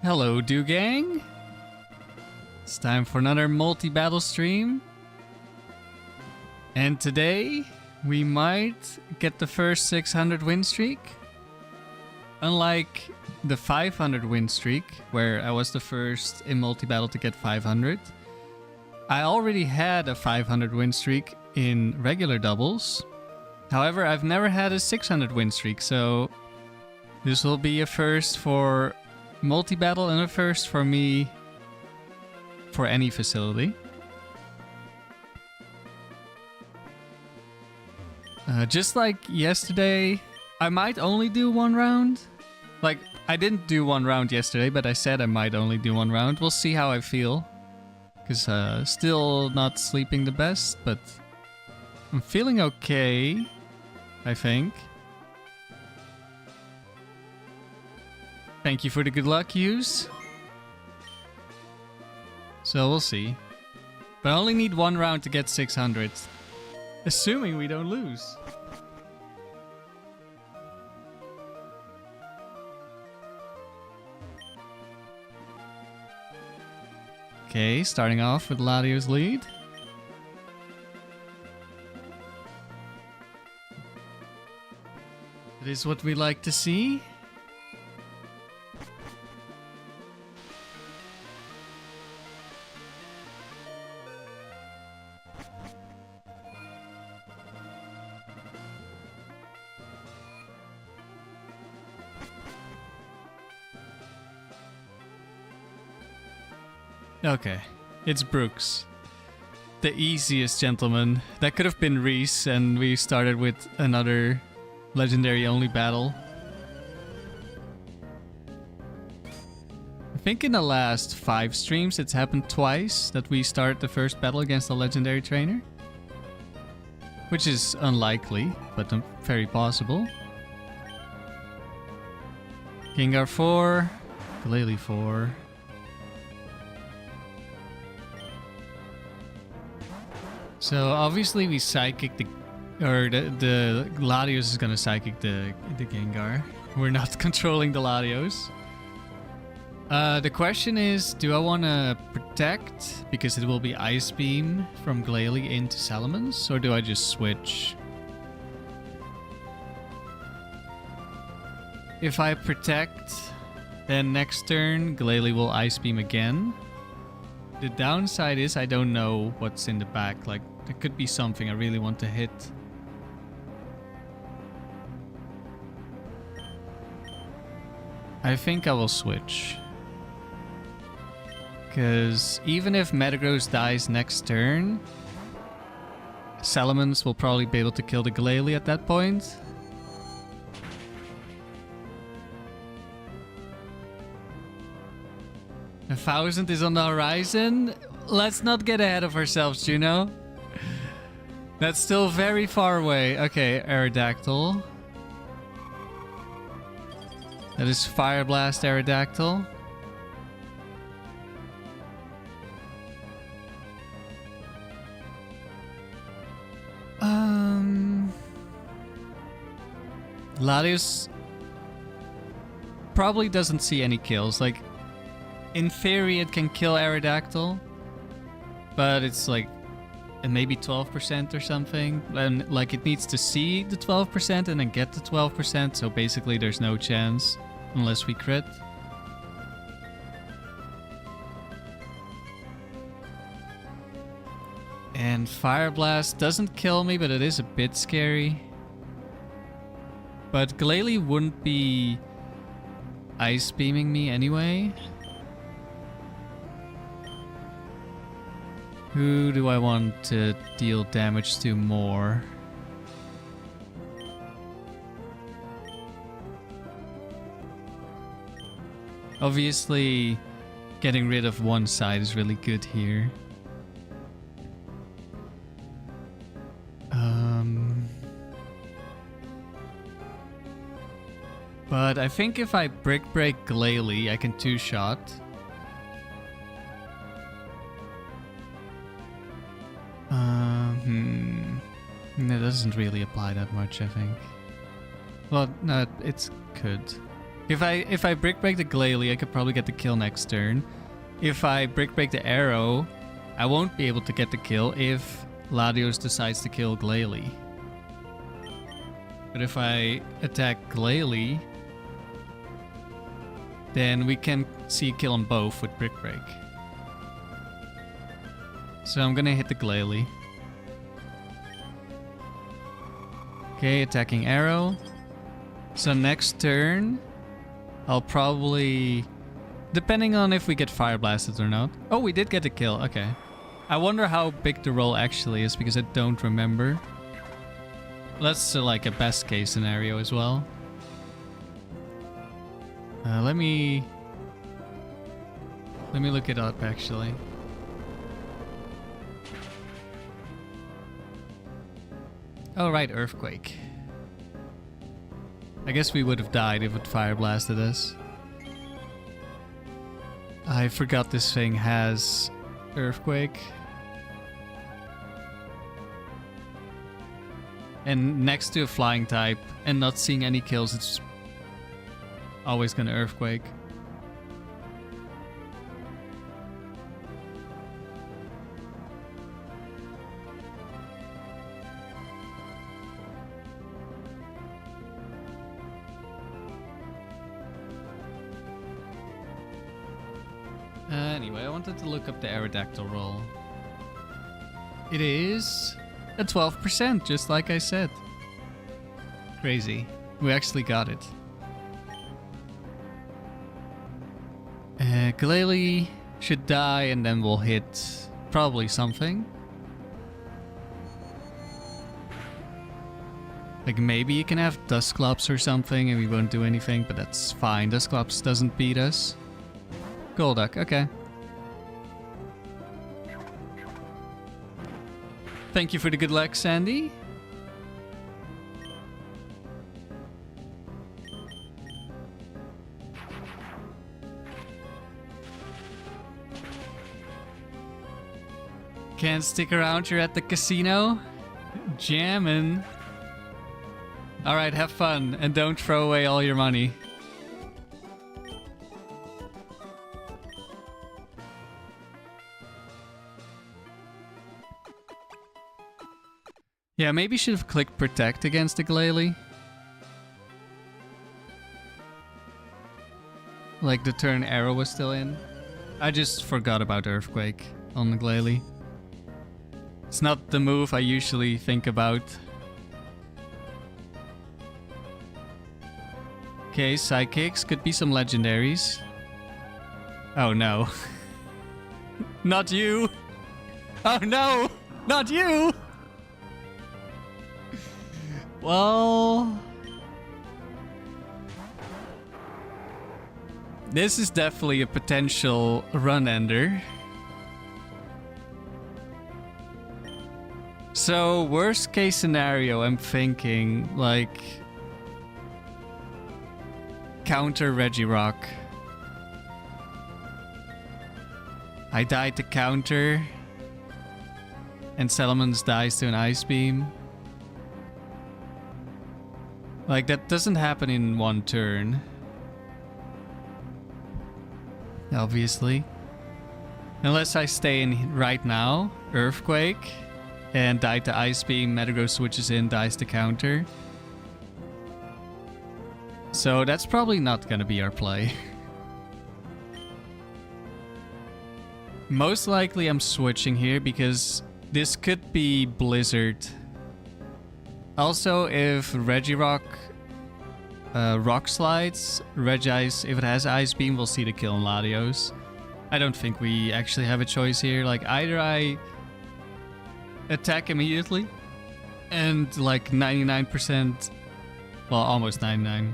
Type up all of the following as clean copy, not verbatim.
Hello, Do Gang. It's time for another multi-battle stream. And today, we might get the first 600 win streak. Unlike the 500 win streak, where I was the first in multi-battle to get 500. I already had a 500 win streak in regular doubles. However, I've never had a 600 win streak, so this will be a first for multi-battle and a first for me for any facility. Just like yesterday, I might only do one round. Like, I didn't do one round yesterday, but I said I might only do one round. We'll see how I feel. Because still not sleeping the best, but I'm feeling okay, I think. Thank you for the good luck, Hughes. So we'll see. But I only need one round to get 600. Assuming we don't lose. Okay, starting off with Latios lead. It is what we like to see. Okay, it's Brooks. The easiest gentleman. That could have been Reese, and we started with another legendary only battle. I think in the last 5 streams it's happened twice that we start the first battle against a legendary trainer. Which is unlikely, but very possible. Gengar 4, Glalie 4. So obviously we psychic the Latios is gonna psychic the Gengar. We're not controlling the Latios. The question is, do I want to protect because it will be Ice Beam from Glalie into Salamence, or do I just switch? If I protect, then next turn Glalie will Ice Beam again. The downside is I don't know what's in the back. Like, there could be something I really want to hit. I think I will switch. Because even if Metagross dies next turn, Salamence will probably be able to kill the Glalie at that point. A 1000 is on the horizon. Let's not get ahead of ourselves, Juno. That's still very far away. Okay, Aerodactyl. That is Fire Blast Aerodactyl. Latios probably doesn't see any kills. Like, in theory, it can kill Aerodactyl, but it's like maybe 12% or something. And like, it needs to see the 12% and then get the 12%. So basically, there's no chance unless we crit. And Fire Blast doesn't kill me, but it is a bit scary. But Glalie wouldn't be Ice Beaming me anyway. Who do I want to deal damage to more? Obviously, getting rid of one side is really good here. But I think if I Brick Break Glalie, I can 2-shot. It doesn't really apply that much, I think. Well, no, it could. If I brick break the Glalie, I could probably get the kill next turn. If I brick break the arrow, I won't be able to get the kill if Latios decides to kill Glalie. But if I attack Glalie, then we can see kill them both with brick break. So I'm gonna hit the Glalie. Okay, attacking arrow. So next turn, I'll probably... depending on if we get fire blasted or not. Oh, we did get a kill. Okay. I wonder how big the roll actually is because I don't remember. That's like a best case scenario as well. Let me look it up actually. Oh right, earthquake. I guess we would have died if it fire blasted us. I forgot this thing has earthquake. And next to a flying type and not seeing any kills, it's always gonna earthquake. Anyway, I wanted to look up the Aerodactyl roll. It is a 12%, just like I said. Crazy. We actually got it. Glalie should die and then we'll hit probably something. Like maybe you can have Dusclops or something and we won't do anything, but that's fine. Dusclops doesn't beat us. Golduck, okay. Thank you for the good luck, Sandy. Can't stick around, you're at the casino? Jammin'. Alright, have fun, and don't throw away all your money. Yeah, maybe should have clicked Protect against the Glalie. Like the turn arrow was still in. I just forgot about Earthquake on the Glalie. It's not the move I usually think about. Okay, Psychics. Could be some legendaries. Oh no. Not you! Oh no! Not you! Well... this is definitely a potential run ender. So, worst case scenario, I'm thinking, like... counter Regirock. I died to counter. And Salamence dies to an Ice Beam. Like, that doesn't happen in one turn. Obviously. Unless I stay in right now, Earthquake, and die to Ice Beam, Metagross switches in, dies to counter. So that's probably not gonna be our play. Most likely I'm switching here because this could be Blizzard. Also, if Regirock Rock Slides, Regice, if it has Ice Beam, we'll see the kill on Latios. I don't think we actually have a choice here. Like, either I attack immediately and like 99%, well, almost 99,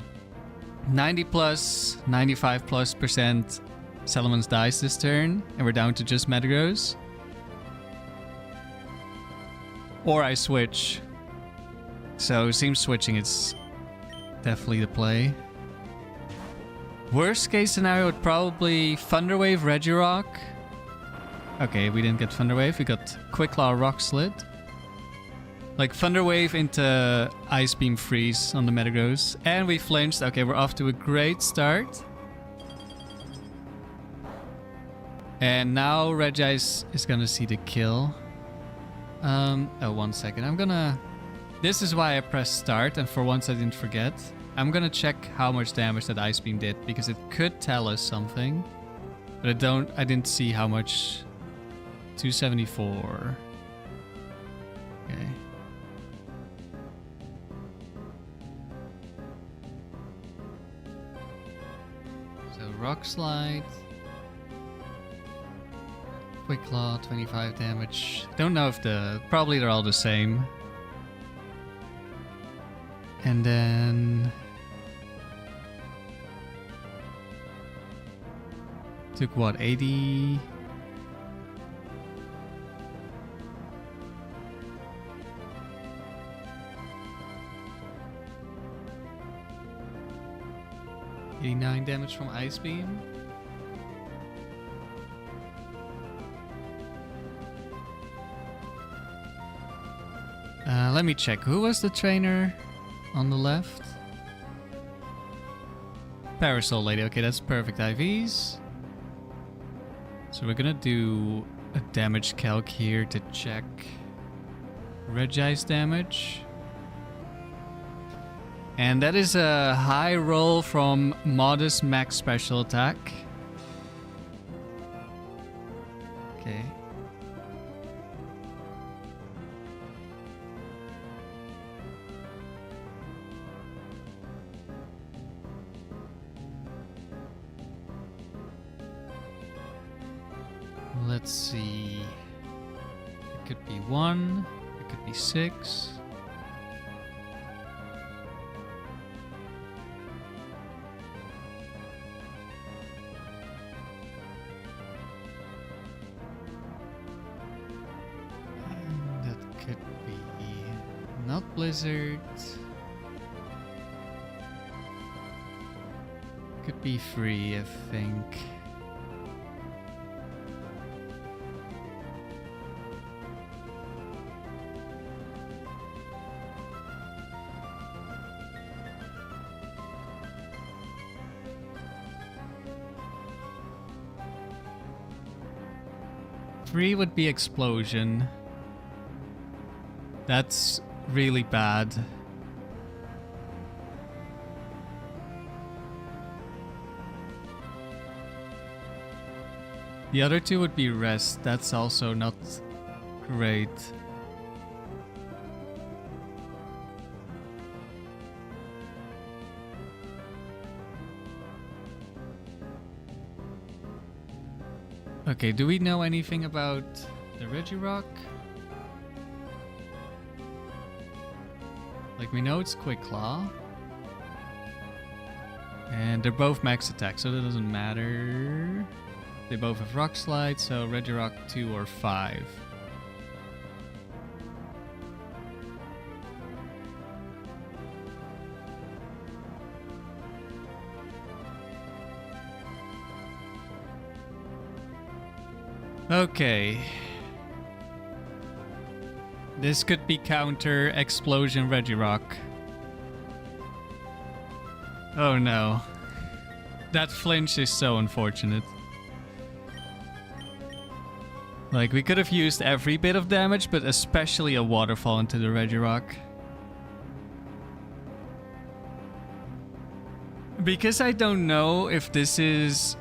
90 plus, 95 plus percent Salamence dies this turn and we're down to just Metagross. Or I switch. So it seems switching is definitely the play. Worst case scenario would probably Thunderwave Regirock. Okay, we didn't get Thunderwave, we got Quick Claw Rock Slid. Like Thunder Wave into Ice Beam Freeze on the Metagross. And we flinched. Okay, we're off to a great start. And now Regice is gonna see the kill. Oh, 1 second. I'm gonna... This is why I pressed start, and for once I didn't forget. I'm gonna check how much damage that Ice Beam did, because it could tell us something. But I didn't see how much. 274. Okay. So Rock Slide. Quick Claw, 25 damage. Don't know if probably they're all the same. And then... Took what, 80? $89 damage from Ice Beam. Let me check. Who was the trainer on the left? Parasol Lady. Okay, that's perfect IVs. So we're gonna do a damage calc here to check Regice damage. And that is a high roll from Modest Max Special Attack. Okay. Let's see. It could be 1. It could be 6. And that could be not Blizzard. Could be free, I think. Free would be Explosion. That's really bad. The other two would be Rest. That's also not great. Okay, do we know anything about the Regirock? Like, we know it's Quick Claw. And they're both max attack, so that doesn't matter. They both have Rock Slide, so Regirock 2 or 5. Okay. This could be counter Explosion Regirock. Oh no. That flinch is so unfortunate. Like, we could have used every bit of damage, but especially a Waterfall into the Regirock. Because I don't know if this is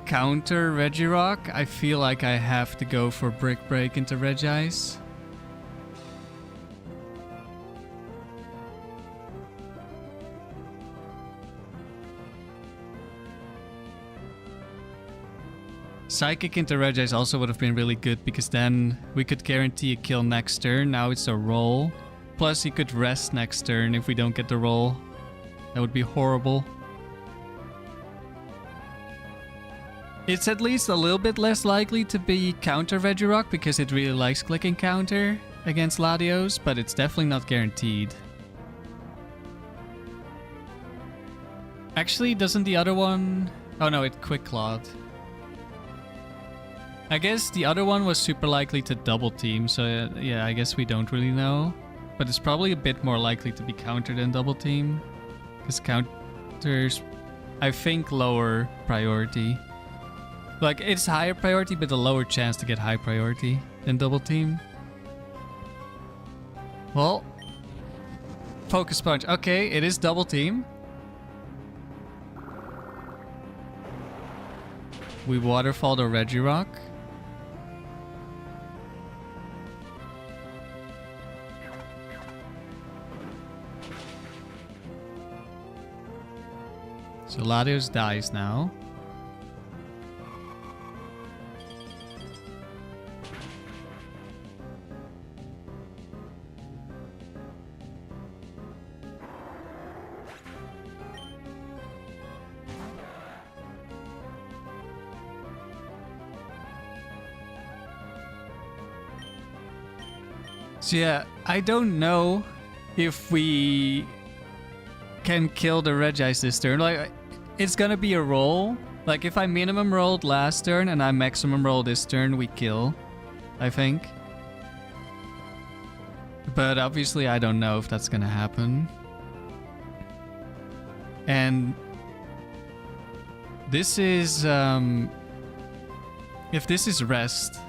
counter Regirock, I feel like I have to go for Brick Break into Regice. Psychic into Regice also would have been really good, because then we could guarantee a kill next turn. Now it's a roll. Plus he could rest next turn if we don't get the roll. That would be horrible. It's at least a little bit less likely to be counter Regirock, because it really likes clicking counter against Latios, but it's definitely not guaranteed. Actually, doesn't the other one... Oh no, it Quick Clawed. I guess the other one was super likely to double team, so yeah, I guess we don't really know. but it's probably a bit more likely to be countered than double team. Because counters, I think, lower priority. Like, it's higher priority, but a lower chance to get high priority than double team. Well, focus punch. Okay, it is double team. We waterfall the Regirock. So Latios dies now. So yeah, I don't know if we can kill the Regice this turn. Like, it's gonna be a roll. Like, if I minimum rolled last turn and I maximum roll this turn, we kill, I think. But obviously I don't know if that's gonna happen. And this is, if this is rest,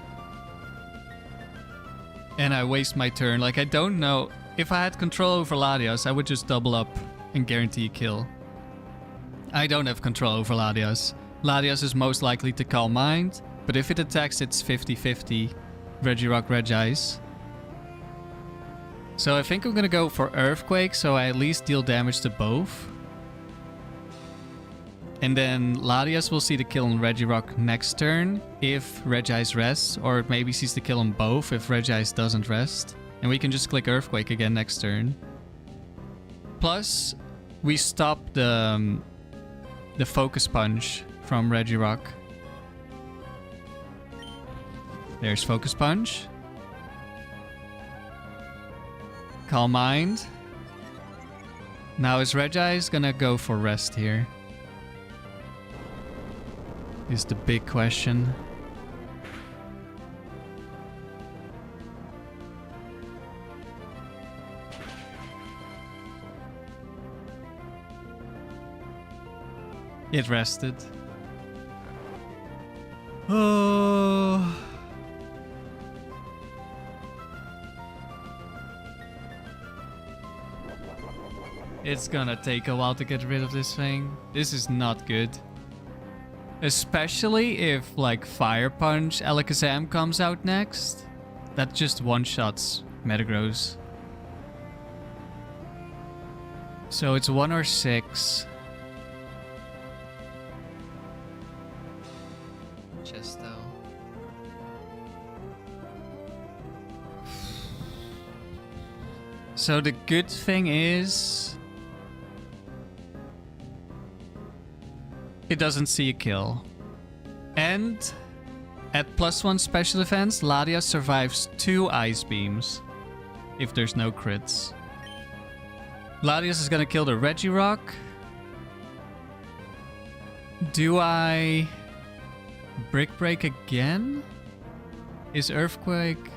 and I waste my turn, like, I don't know. If I had control over Latios, I would just double up and guarantee a kill. I don't have control over Latios. Latios is most likely to Calm Mind, but if it attacks, it's 50-50 Regirock, Regice. So I think I'm gonna go for Earthquake, so I at least deal damage to both. And then Latias will see the kill on Regirock next turn if Regice rests, or maybe sees the kill on both if Regice doesn't rest. And we can just click Earthquake again next turn. Plus, we stop the Focus Punch from Regirock. There's Focus Punch. Calm Mind. Now is Regice gonna go for rest here? Is the big question. It rested. Oh. It's gonna take a while to get rid of this thing. This is not good. Especially if, like, Fire Punch Alakazam comes out next. That just one-shots Metagross. So it's 1 or 6. Chesto. So the good thing is, it doesn't see a kill. And at +1 special defense, Latias survives 2 Ice Beams if there's no crits. Latias is gonna kill the Regirock. Do I Brick Break again? Is Earthquake?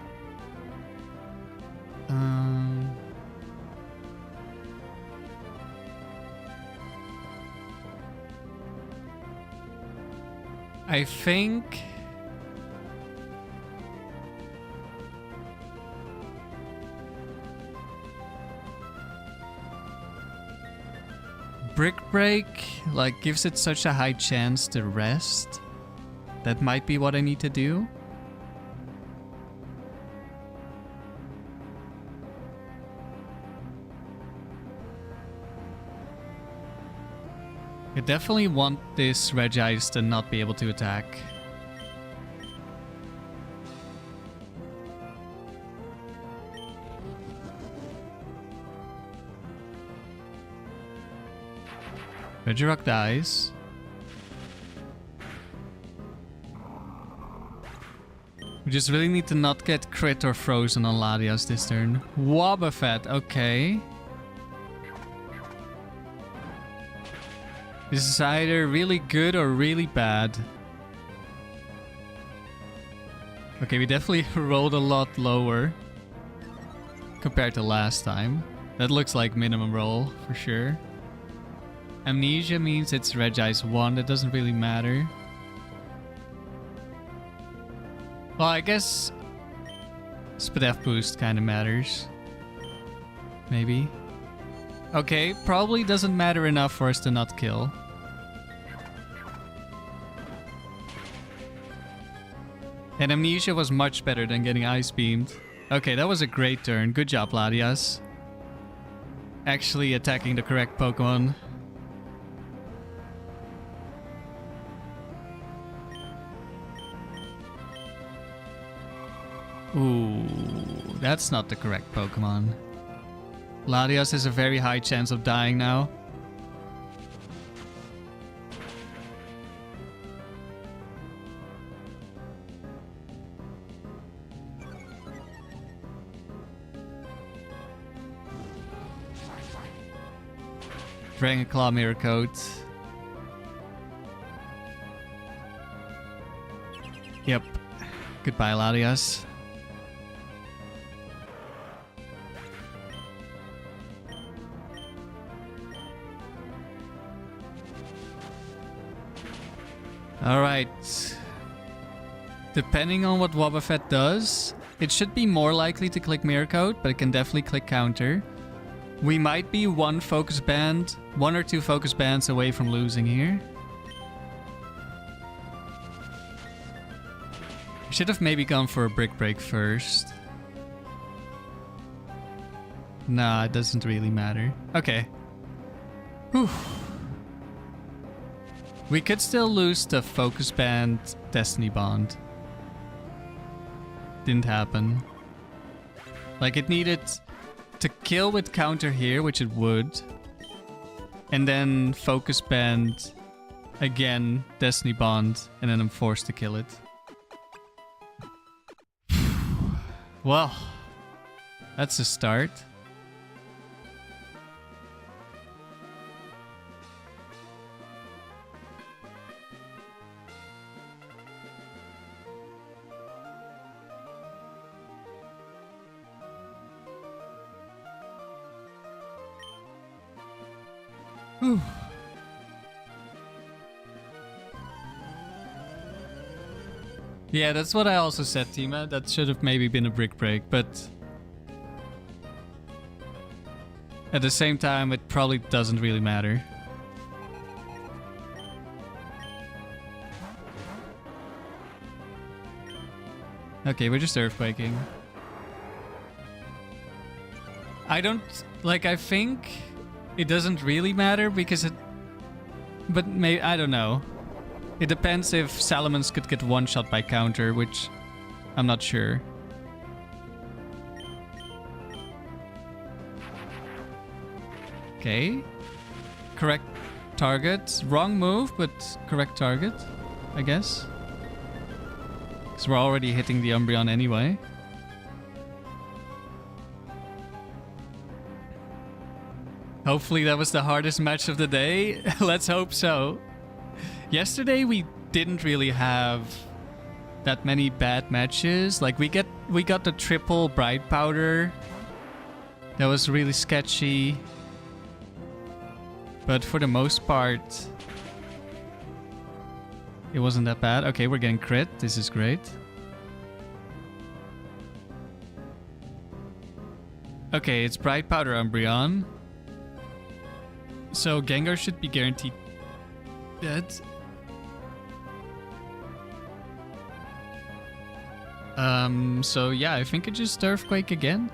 I think Brick Break, like, gives it such a high chance to rest. That might be what I need to do. I definitely want this Regice to not be able to attack. Regirock dies. We just really need to not get crit or frozen on Latias this turn. Wobbuffet, okay. This is either really good or really bad. Okay, we definitely rolled a lot lower. compared to last time. That looks like minimum roll for sure. Amnesia means it's Regice 1. That doesn't really matter. Well, I guess Spadef boost kind of matters. Maybe. Okay, probably doesn't matter enough for us to not kill. And Amnesia was much better than getting Ice Beamed. Okay, that was a great turn. Good job, Latias. Actually attacking the correct Pokemon. Ooh, that's not the correct Pokemon. Latias has a very high chance of dying now. Dragon Claw Mirror Coat. Yep. Goodbye, Latias. Alright. Depending on what Wobbuffet does, it should be more likely to click Mirror Coat, but it can definitely click Counter. We might be one or two focus bands away from losing here. Should have maybe gone for a Brick Break first. Nah, it doesn't really matter. Okay. Whew. We could still lose the Focus Band Destiny Bond. Didn't happen. Like, it needed to kill with Counter here, which it would. And then Focus Band again, Destiny Bond, and then I'm forced to kill it. Well, that's a start. Whew. Yeah, that's what I also said, Tima. That should have maybe been a Brick Break, but at the same time, it probably doesn't really matter. Okay, we're just Earthquaking. I think it doesn't really matter because it... But maybe... I don't know. It depends if Salamence could get one-shot by Counter, which I'm not sure. Okay. Correct target. Wrong move, but correct target, I guess. Because we're already hitting the Umbreon anyway. Hopefully that was the hardest match of the day. Let's hope so. Yesterday we didn't really have that many bad matches. Like we got the triple Bright Powder. That was really sketchy. But for the most part, it wasn't that bad. Okay, we're getting crit. This is great. Okay, it's Bright Powder Umbreon. So Gengar should be guaranteed dead. So yeah, I think it just Earthquake again.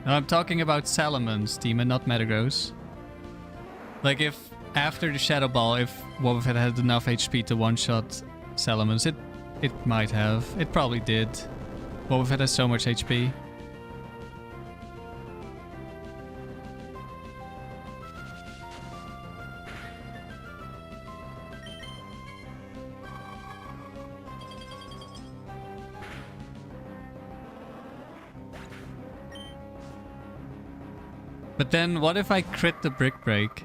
No, I'm talking about Salamence, Demon, not Metagross. Like if after the Shadow Ball, if Wobbuffet had enough HP to one-shot Salamence, it might have. It probably did. Wobbuffet has so much HP. But then what if I crit the Brick Break?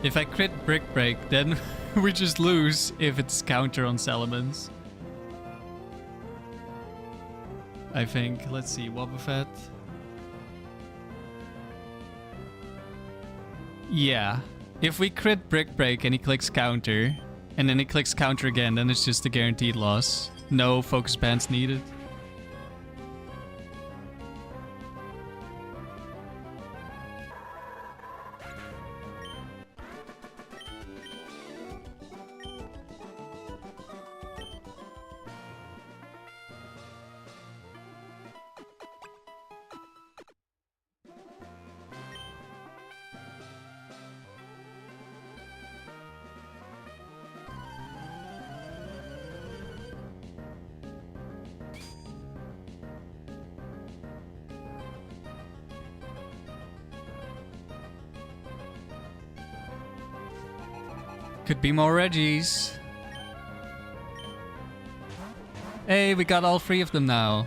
If I crit Brick Break, then we just lose if it's counter on Salamence. I think. Let's see, Wobbuffet. Yeah. If we crit Brick Break and he clicks counter, and then he clicks counter again, then it's just a guaranteed loss. No focus bands needed. Could be more Reggies. Hey, we got all 3 of them now.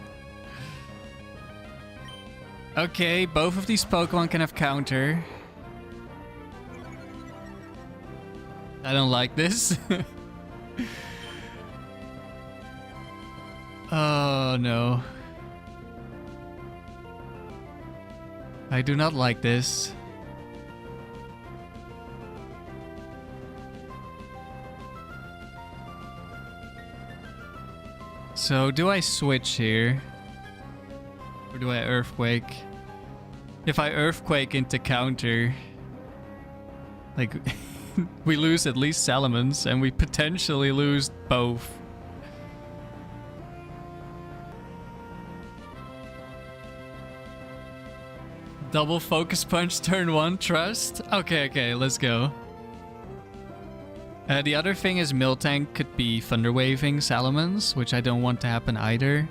Okay, both of these Pokemon can have counter. I don't like this. Oh no. I do not like this. So, do I switch here? Or do I Earthquake? If I Earthquake into counter... like, we lose at least Salamence, and we potentially lose both. Double Focus Punch turn 1, trust? Okay, let's go. The other thing is Miltank could be Thunder Waving Salamence, which I don't want to happen either.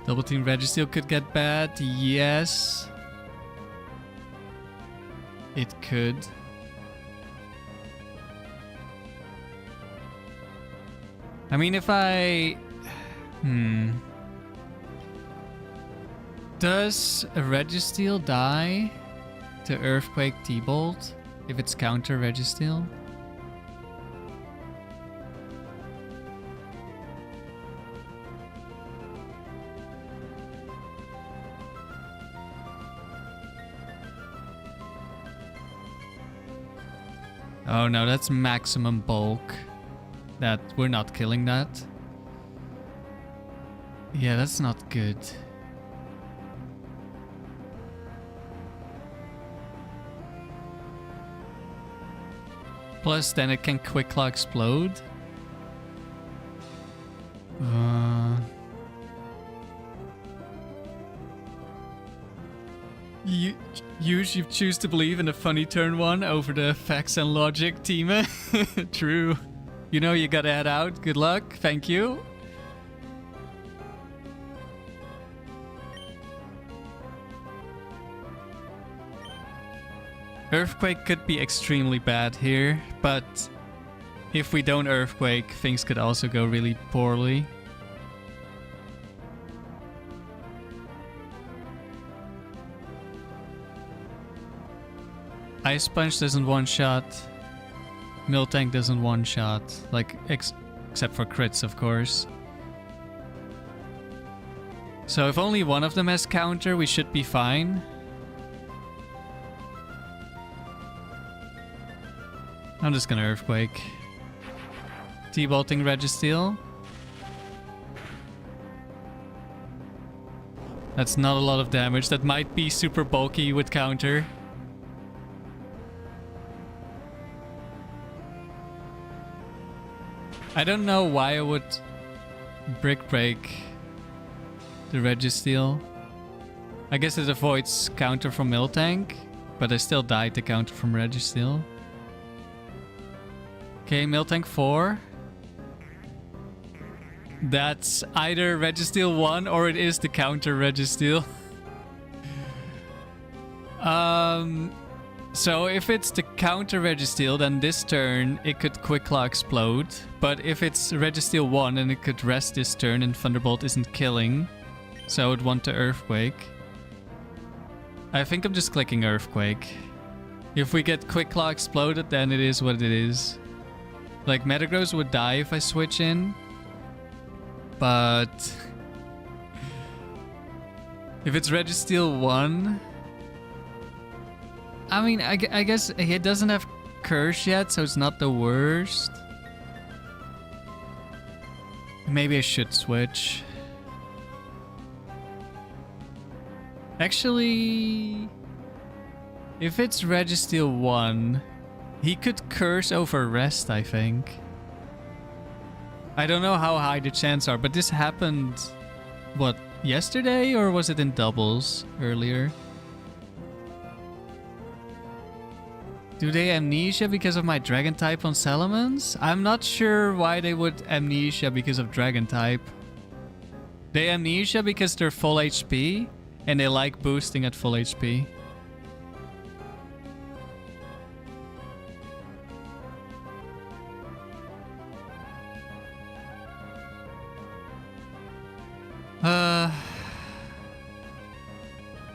Double Team Registeel could get bad, yes. It could. I mean, if I... Does a Registeel die to Earthquake T-Bolt if it's counter Registeel? Oh no, that's maximum bulk. We're not killing that. Yeah, that's not good. Plus, then it can Quick Claw explode. You choose to believe in a funny turn 1 over the facts and logic, Tima. True. You know you gotta head out. Good luck. Thank you. Earthquake could be extremely bad here, but if we don't Earthquake, things could also go really poorly. Ice Punch doesn't one-shot. Miltank doesn't one-shot. Like, except for crits, of course. So if only one of them has counter, we should be fine. I'm just gonna Earthquake. T-Bolting Registeel. That's not a lot of damage. That might be super bulky with counter. I don't know why I would Brick Break the Registeel. I guess it avoids counter from Miltank, but I still died to counter from Registeel. Okay, Miltank 4. That's either Registeel 1 or it is the counter Registeel. So if it's the counter Registeel, then this turn it could Quick Claw explode. But if it's Registeel 1, then it could rest this turn and Thunderbolt isn't killing. So I would want the Earthquake. I think I'm just clicking Earthquake. If we get Quick Claw exploded, then it is what it is. Like, Metagross would die if I switch in. But if it's Registeel 1... I mean, I guess it doesn't have Curse yet, so it's not the worst. Maybe I should switch. Actually, if it's Registeel 1, he could Curse over Rest, I think. I don't know how high the chances are, but this happened, what, yesterday? Or was it in doubles earlier? Do they Amnesia because of my Dragon type on Salamence? I'm not sure why they would Amnesia because of Dragon type. They Amnesia because they're full HP and they like boosting at full HP.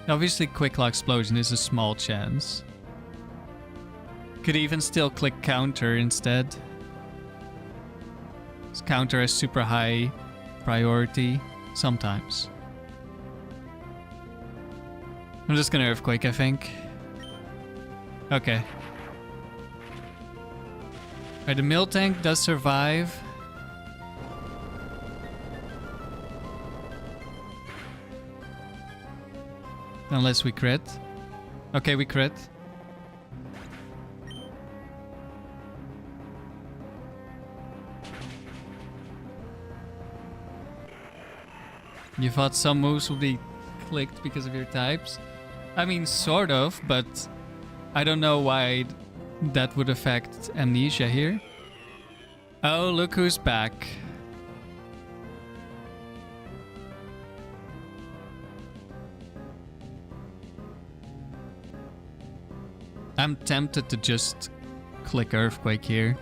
Obviously Quick Claw Explosion is a small chance. Could even still click counter instead. This counter has super high priority sometimes. I'm just gonna Earthquake, I think. Okay. Alright, the Miltank does survive. Unless we crit. Okay, we crit. You thought some moves would be clicked because of your types? I mean, sort of, but I don't know why that would affect Amnesia here. Oh, look who's back. I'm tempted to just click Earthquake here.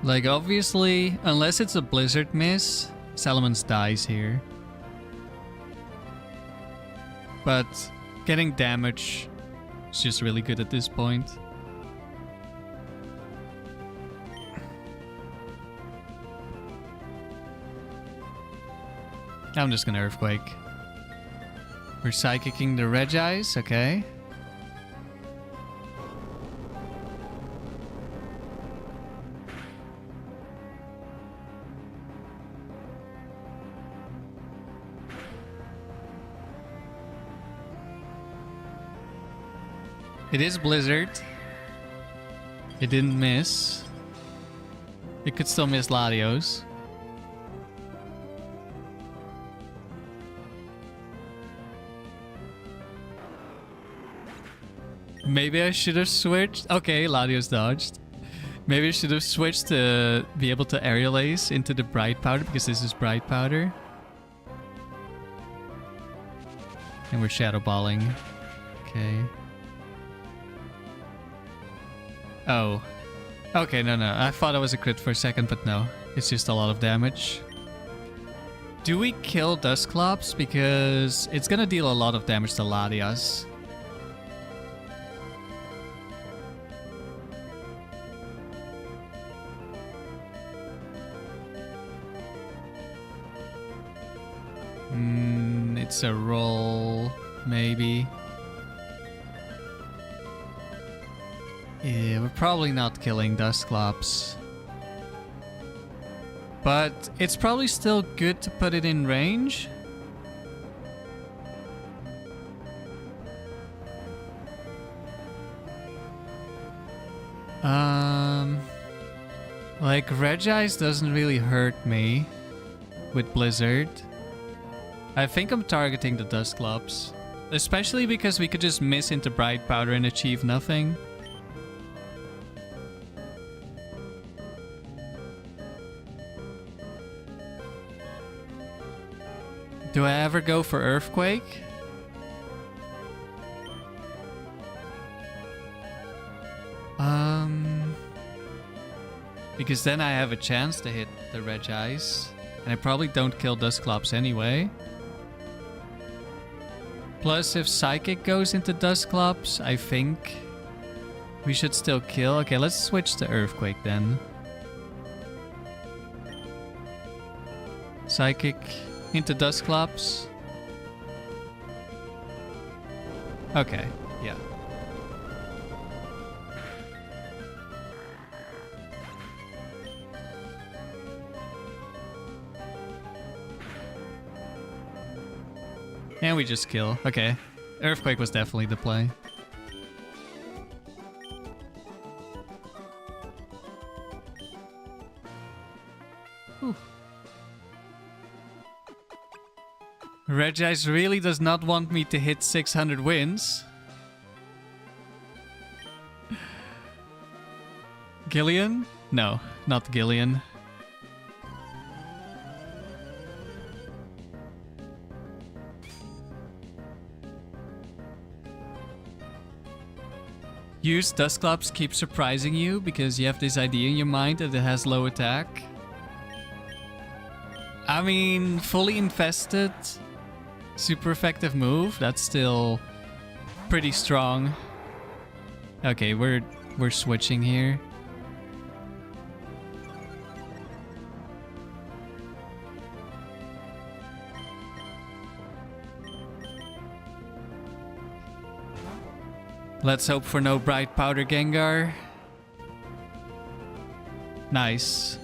Like, obviously, unless it's a Blizzard miss, Salamence dies here. But getting damage is just really good at this point. I'm just gonna Earthquake. We're Psychicking the Regis, okay. It is Blizzard. It didn't miss. It could still miss Latios. Maybe I should have switched. Okay, Latios dodged. Maybe I should have switched to be able to Aerial Ace into the Bright Powder because this is Bright Powder. And we're Shadow Balling. Okay. Oh. Okay, no. I thought it was a crit for a second, but no. It's just a lot of damage. Do we kill Dusclops? Because it's gonna deal a lot of damage to Latias. It's a roll, maybe. Yeah, we're probably not killing Dusclops. But it's probably still good to put it in range. Like, Regis doesn't really hurt me with Blizzard. I think I'm targeting the Dusclops. Especially because we could just miss into Bright Powder and achieve nothing. Do I ever go for Earthquake? Because then I have a chance to hit the Regice. And I probably don't kill Dusclops anyway. Plus, if Psychic goes into Dusclops, I think we should still kill. Okay, let's switch to Earthquake then. Psychic into Dusclops. Okay, yeah. And we just kill. Okay. Earthquake was definitely the play. Whew. Regice really does not want me to hit 600 wins. Gillian? No, not Gillian. Use Dusclops keep surprising you because you have this idea in your mind that it has low attack. I mean, fully infested, super effective move. That's still pretty strong. Okay, we're switching here. Let's hope for no Bright Powder Gengar. Nice.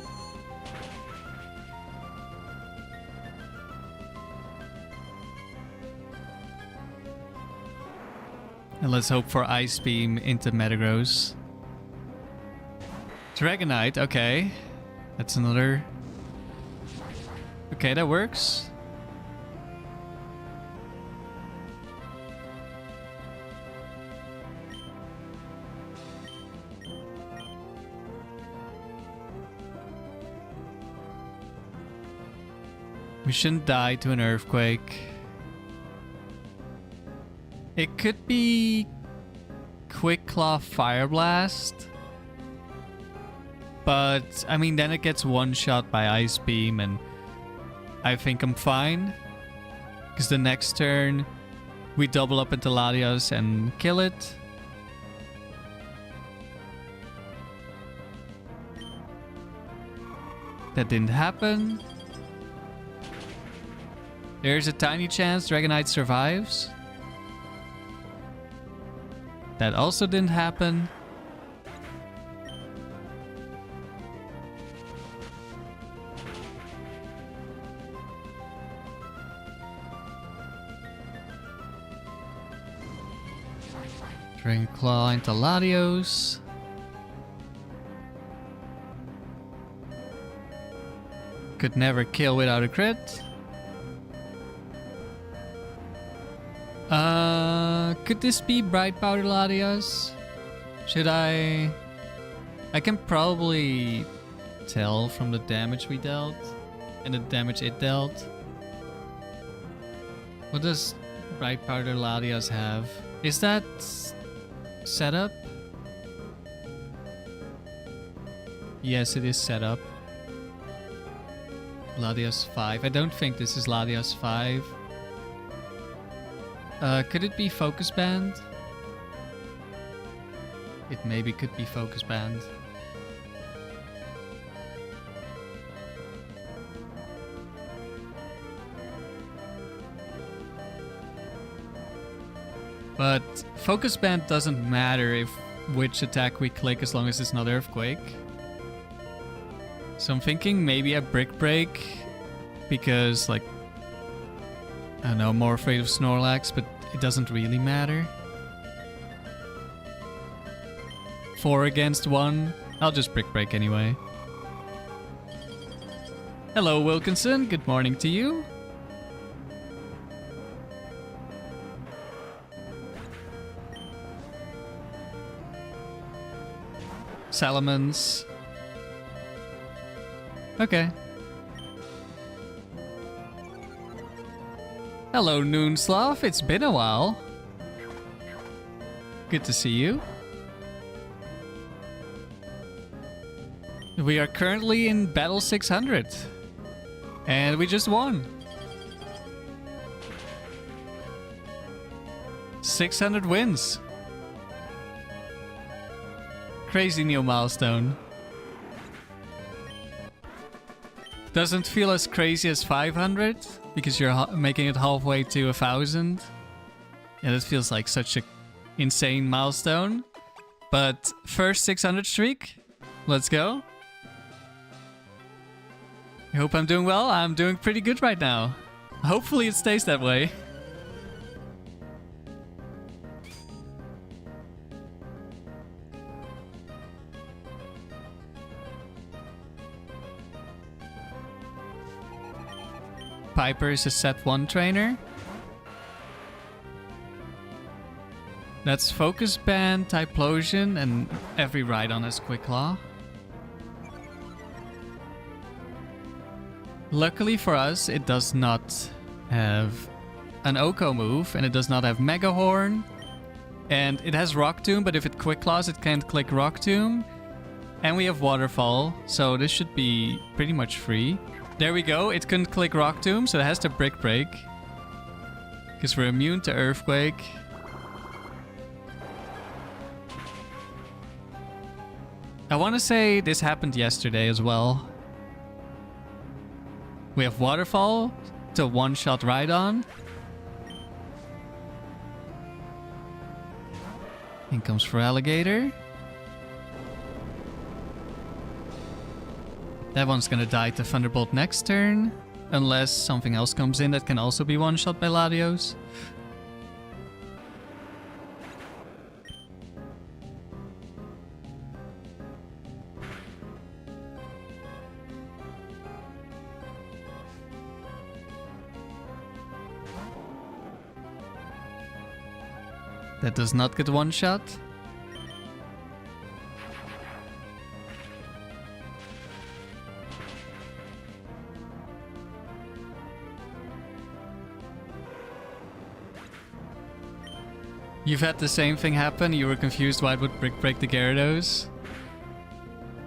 And let's hope for Ice Beam into Metagross. Dragonite, okay. That's another... Okay, that works. We shouldn't die to an Earthquake. It could be Quick Claw Fire Blast. But, I mean, then it gets one shot by Ice Beam and I think I'm fine. Because the next turn, we double up into Latias and kill it. That didn't happen. There's a tiny chance Dragonite survives. That also didn't happen. Dragon Claw into Latios. Could never kill without a crit. Could this be Bright Powder Latias? Should I can probably tell from the damage we dealt and the damage it dealt. What does Bright Powder Latias have? Is that setup? Yes, it is setup. Latias 5. I don't think this is Latias 5. Could it be Focus Band? It maybe could be Focus Band. But Focus Band doesn't matter if which attack we click as long as it's not Earthquake. So I'm thinking maybe a Brick Break because, like, I don't know, I'm more afraid of Snorlax, but it doesn't really matter. 4 against 1. I'll just Brick Break anyway. Hello, Wilkinson. Good morning to you. Salamence. Okay. Hello, Noonslav. It's been a while. Good to see you. We are currently in Battle 600. And we just won. 600 wins. Crazy new milestone. Doesn't feel as crazy as 500 because you're making it halfway to 1,000. Yeah, that feels like such a insane milestone. But first 600 streak. Let's go. I hope I'm doing well. I'm doing pretty good right now. Hopefully it stays that way. Piper is a set 1 trainer. That's Focus Band, Typlosion, and every Rhydon has Quick Claw. Luckily for us, it does not have an Oko move, and it does not have Mega Horn. And it has Rock Tomb, but if it Quick Claws, it can't click Rock Tomb. And we have Waterfall, so this should be pretty much free. There we go, it couldn't click Rock Tomb, so it has to Brick Break. Because we're immune to Earthquake. I want to say this happened yesterday as well. We have Waterfall to one-shot Rhydon. In comes for Alligator. That one's gonna die to Thunderbolt next turn. Unless something else comes in that can also be one-shot by Latios. That does not get one-shot. You've had the same thing happen, you were confused why it would Brick Break the Gyarados.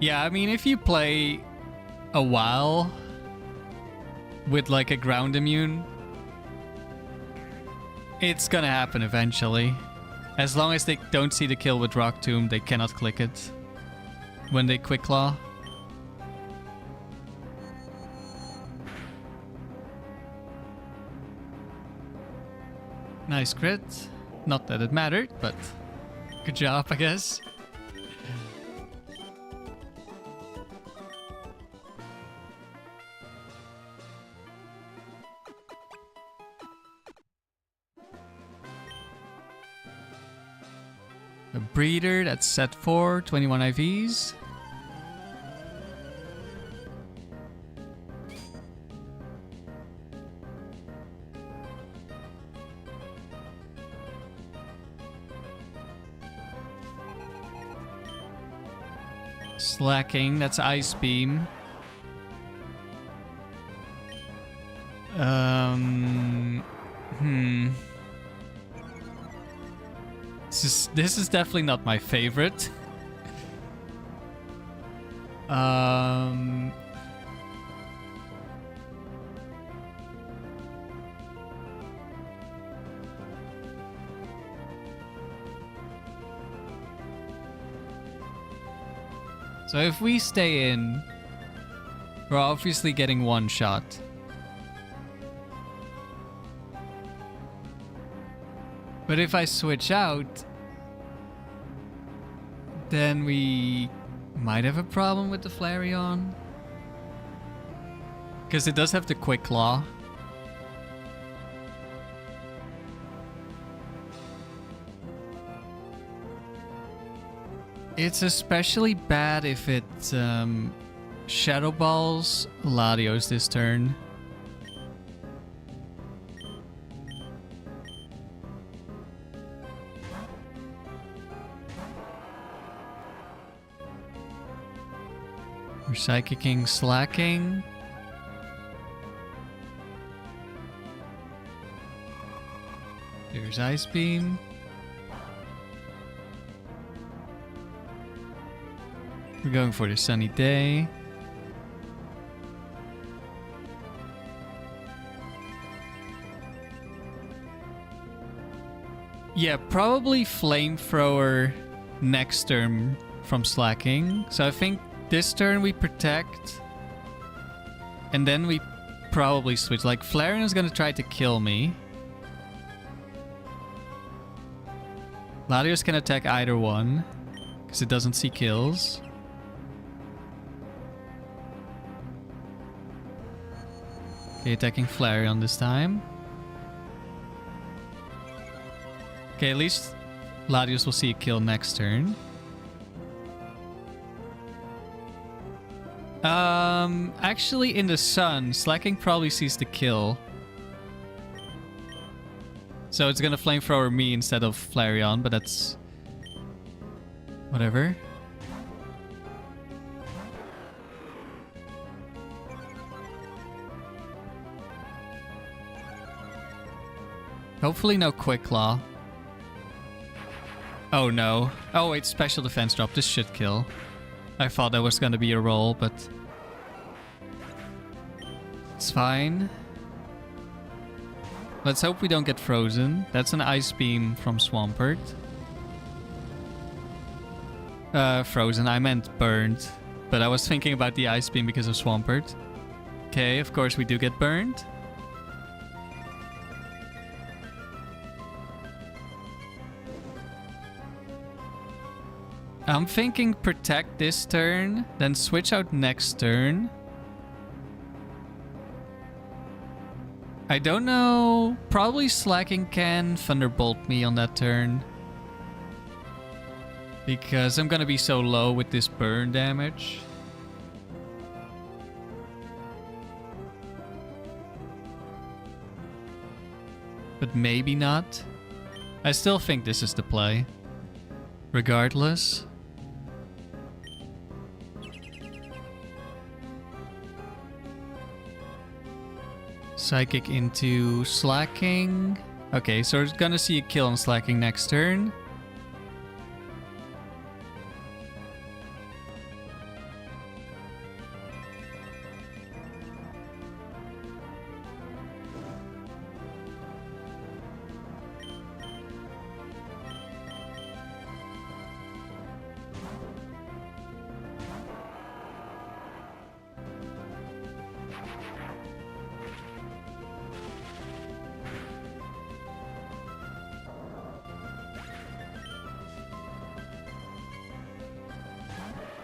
Yeah, I mean, if you play a while with like a ground immune, it's gonna happen eventually. As long as they don't see the kill with Rock Tomb, they cannot click it when they Quick Claw. Nice crit. Not that it mattered, but good job, I guess. A breeder, that's set 4, 21 IVs. Slacking, that's Ice Beam. This is definitely not my favorite. So if we stay in, we're obviously getting one shot. But if I switch out, then we might have a problem with the Flareon. Because it does have the Quick Claw. It's especially bad if it Shadow Balls Latios this turn. We're psychicking, slacking. There's Ice Beam. We're going for the sunny day. Yeah, probably Flamethrower next turn from slacking. So I think this turn we protect. And then we probably switch. Like, Flareon is gonna try to kill me. Latios can attack either one, because it doesn't see kills. Okay, attacking Flareon this time. Okay, at least Latios will see a kill next turn. Actually in the sun, slacking probably sees the kill. So it's gonna Flamethrower me instead of Flareon, but that's... whatever. Hopefully no Quick Claw. Oh no. Oh wait, special defense drop. This should kill. I thought that was gonna be a roll, but... it's fine. Let's hope we don't get frozen. That's an Ice Beam from Swampert. Frozen. I meant burned. But I was thinking about the Ice Beam because of Swampert. Okay, of course we do get burned. I'm thinking protect this turn, then switch out next turn. I don't know. Probably slacking can Thunderbolt me on that turn. Because I'm gonna be so low with this burn damage. But maybe not. I still think this is the play. Regardless. Psychic into slacking. Okay, so we're gonna see a kill on slacking next turn.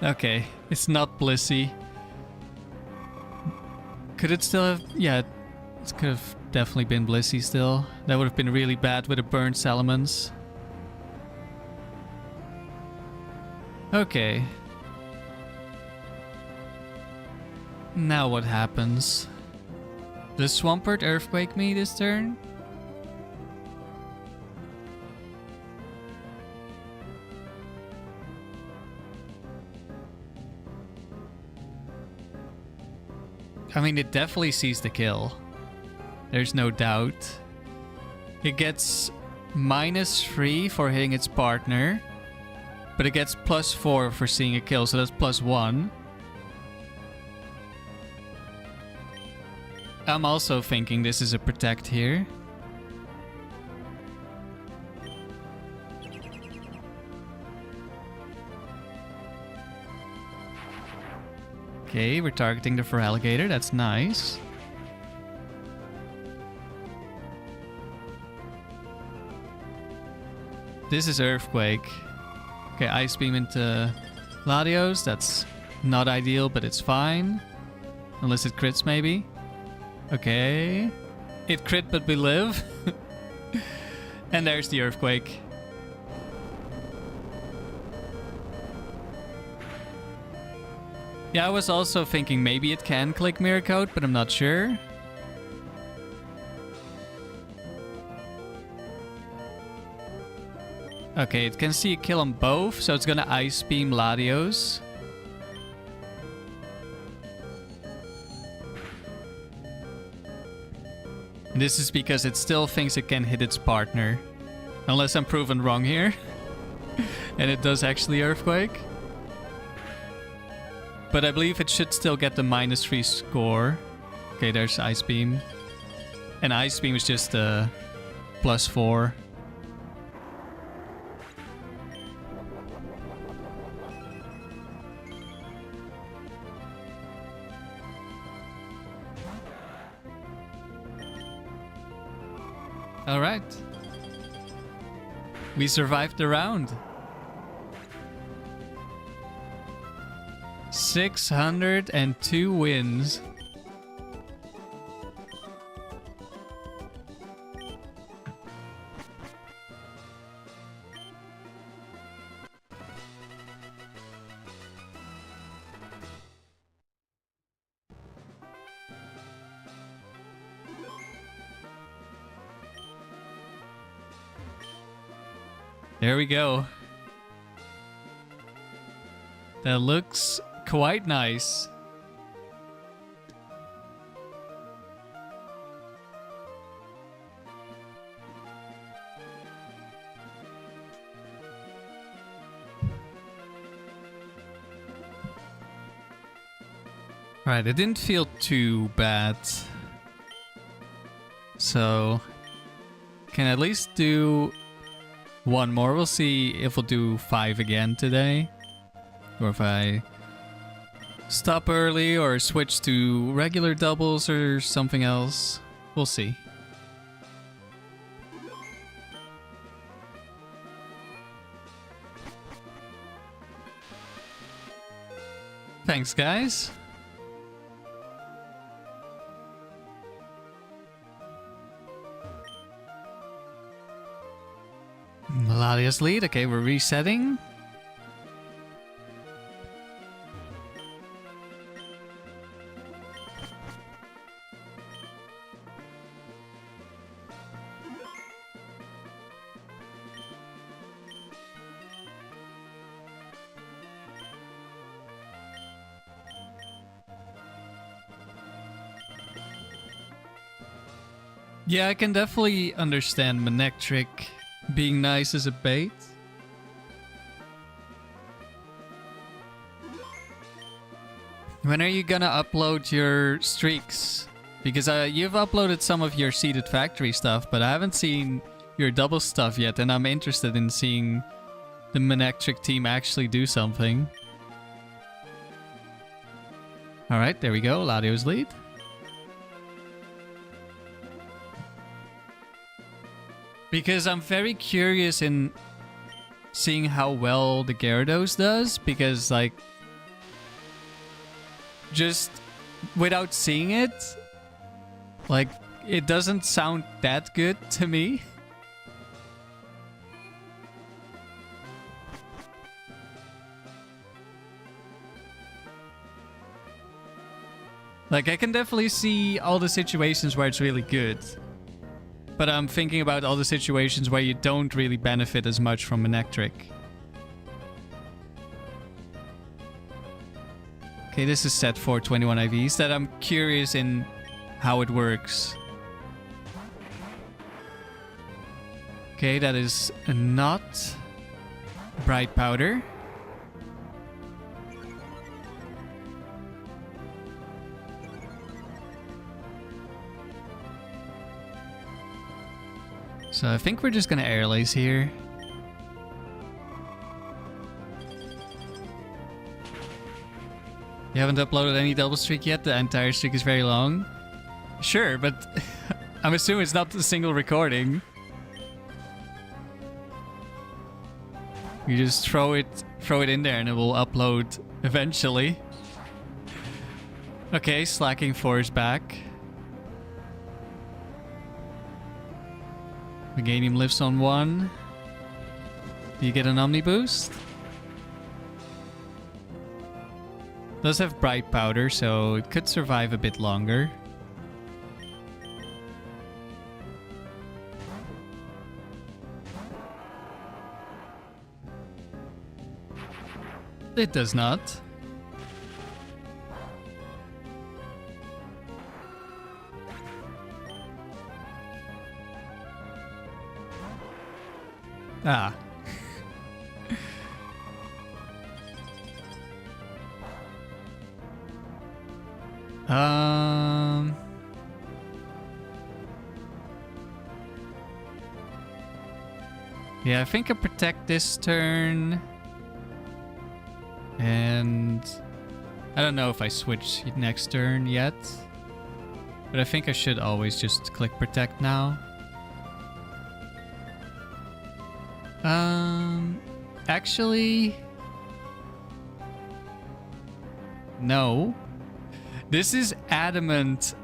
Okay, it's not Blissey. Could it still have... yeah, it could have definitely been Blissey still. That would have been really bad with a burnt Salamence. Okay. Now what happens? Does Swampert Earthquake me this turn? I mean, it definitely sees the kill. There's no doubt. It gets -3 for hitting its partner. But it gets +4 for seeing a kill, so that's +1. I'm also thinking this is a protect here. Okay, we're targeting the Feraligatr. That's nice. This is Earthquake. Okay, Ice Beam into Latios. That's not ideal, but it's fine. Unless it crits, maybe. Okay. It crit, but we live. And there's the Earthquake. Yeah, I was also thinking maybe it can click Mirror Coat, but I'm not sure. Okay, it can see a kill on both, so it's gonna Ice Beam Latios. And this is because it still thinks it can hit its partner. Unless I'm proven wrong here. And it does actually Earthquake. But I believe it should still get the -3 score. Okay, there's Ice Beam. And Ice Beam is just +4. Alright. We survived the round. 602 wins. There we go. That looks quite nice. Right, it didn't feel too bad. So, can at least do one more. We'll see if we'll do 5 again today. Or if I stop early or switch to regular doubles or something else. We'll see. Thanks, guys. Latias lead. Okay, we're resetting. Yeah, I can definitely understand Manectric being nice as a bait. When are you gonna upload your streaks? Because you've uploaded some of your Seeded Factory stuff, but I haven't seen your double stuff yet, and I'm interested in seeing the Manectric team actually do something. Alright, there we go. Latios lead. Because I'm very curious in seeing how well the Gyarados does, because like just without seeing it, like it doesn't sound that good to me. Like I can definitely see all the situations where it's really good. But I'm thinking about all the situations where you don't really benefit as much from Manectric. Okay, this is set for 21 IVs that I'm curious in how it works. Okay, that is not Bright Powder. So I think we're just gonna Air Lace here. You haven't uploaded any double streak yet? The entire streak is very long. Sure, but I'm assuming it's not a single recording. You just throw it in there and it will upload eventually. Okay, Slacking 4 is back. Meganium lifts on 1. Do you get an Omni Boost? Does have Bright Powder, so it could survive a bit longer. It does not. Ah. Yeah, I think I protect this turn. And I don't know if I switch next turn yet. But I think I should always just click protect now. Actually, no. This is adamant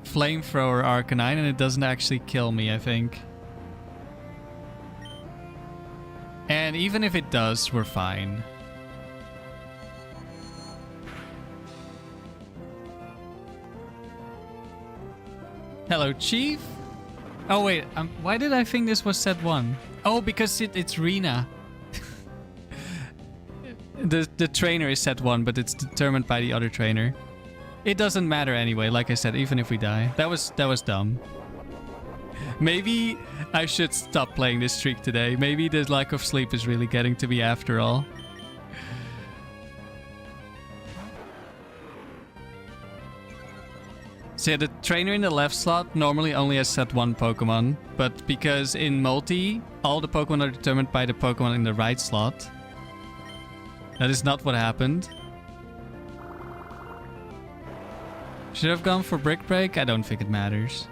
flamethrower Arcanine, and it doesn't actually kill me, I think. And even if it does, we're fine. Hello, Chief. Oh wait, why did I think this was set 1? Oh, because it's Rena. The trainer is set 1, but it's determined by the other trainer. It doesn't matter anyway, like I said, even if we die. That was dumb. Maybe I should stop playing this streak today. Maybe the lack of sleep is really getting to me after all. So yeah, the trainer in the left slot normally only has set 1 Pokemon, but because in multi, all the Pokemon are determined by the Pokemon in the right slot. That is not what happened. Should I have gone for Brick Break? I don't think it matters.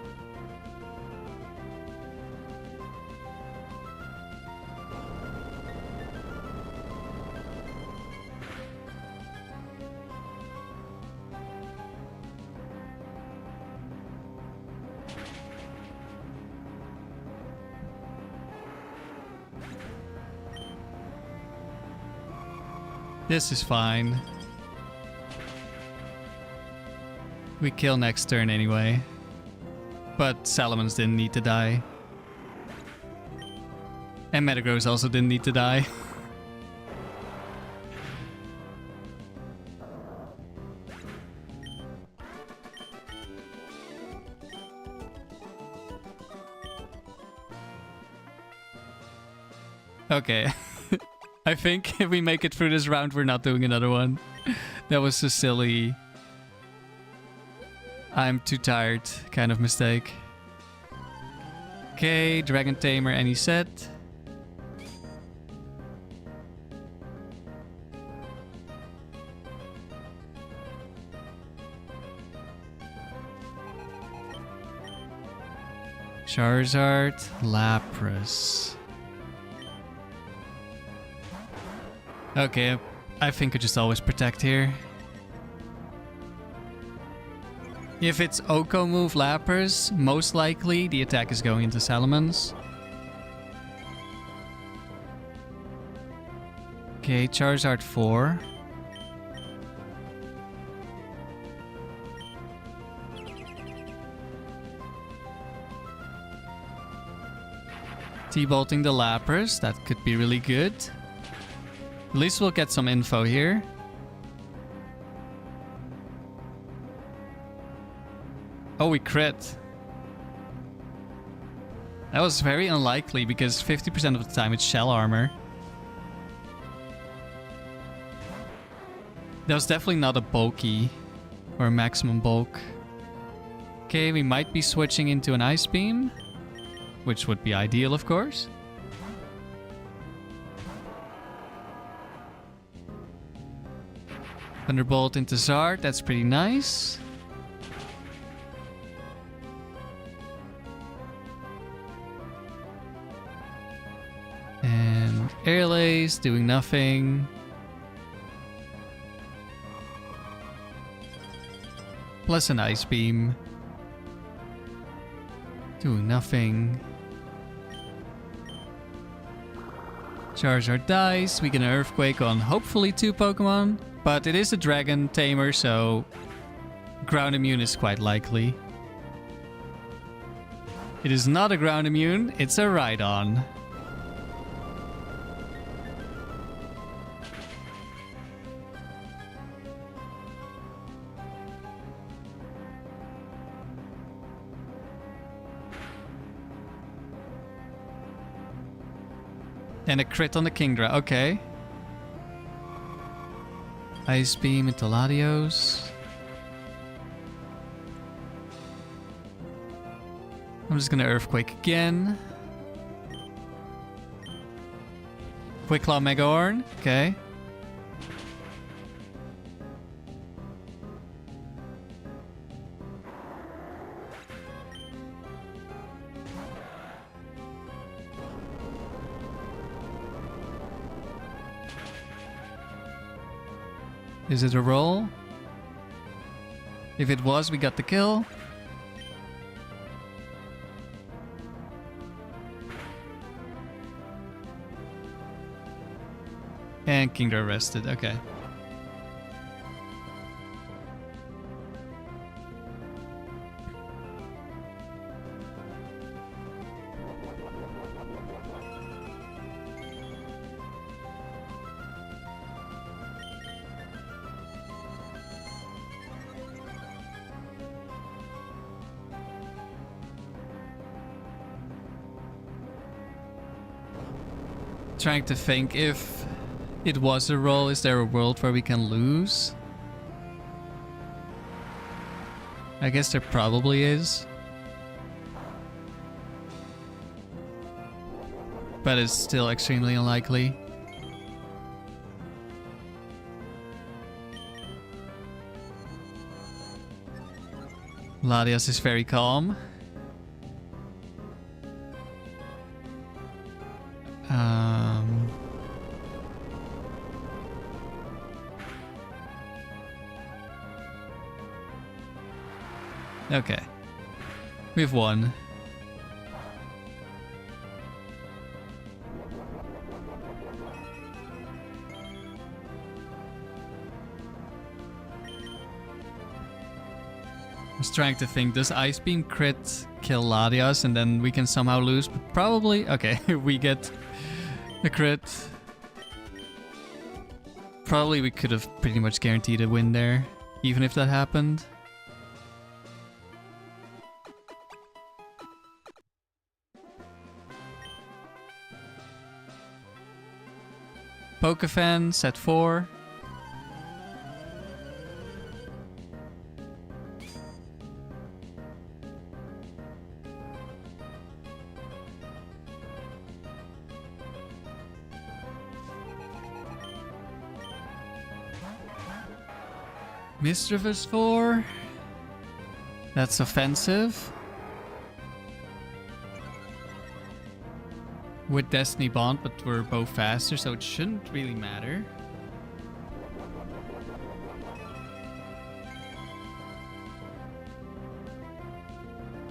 This is fine. We kill next turn anyway. But Salamence didn't need to die. And Metagross also didn't need to die. Okay. I think if we make it through this round, we're not doing another one. That was a silly... I'm too tired kind of mistake. Okay, Dragon Tamer, any set. Charizard, Lapras. Okay, I think I just always protect here. If it's Oko move Lapras, most likely the attack is going into Salamence. Okay, Charizard 4. T-bolting the Lapras, that could be really good. At least we'll get some info here. Oh, we crit. That was very unlikely because 50% of the time it's shell armor. That was definitely not a bulky or a maximum bulk. Okay, we might be switching into an Ice Beam, which would be ideal, of course. Thunderbolt into Zard, that's pretty nice. And Airlace doing nothing. Plus an Ice Beam. Doing nothing. Charizard dies. We get an Earthquake on hopefully 2 Pokemon. But it is a Dragon Tamer, so Ground Immune is quite likely. It is not a Ground Immune, it's a Rhydon. And a crit on the Kingdra, okay. Ice Beam into Latios. I'm just gonna Earthquake again. Quick Claw Mega Horn, okay. Is it a roll? If it was, we got the kill. And Kingdra rested, okay. Trying to think if it was a roll, is there a world where we can lose? I guess there probably is. But it's still extremely unlikely. Latias is very calm. Okay. We've won. I was trying to think, does Ice Beam crit kill Latias and then we can somehow lose? But probably. Okay, we get a crit. Probably we could have pretty much guaranteed a win there, even if that happened. Pokefan, set 4. Mischievous 4. That's offensive. With Destiny Bond, but we're both faster, so it shouldn't really matter.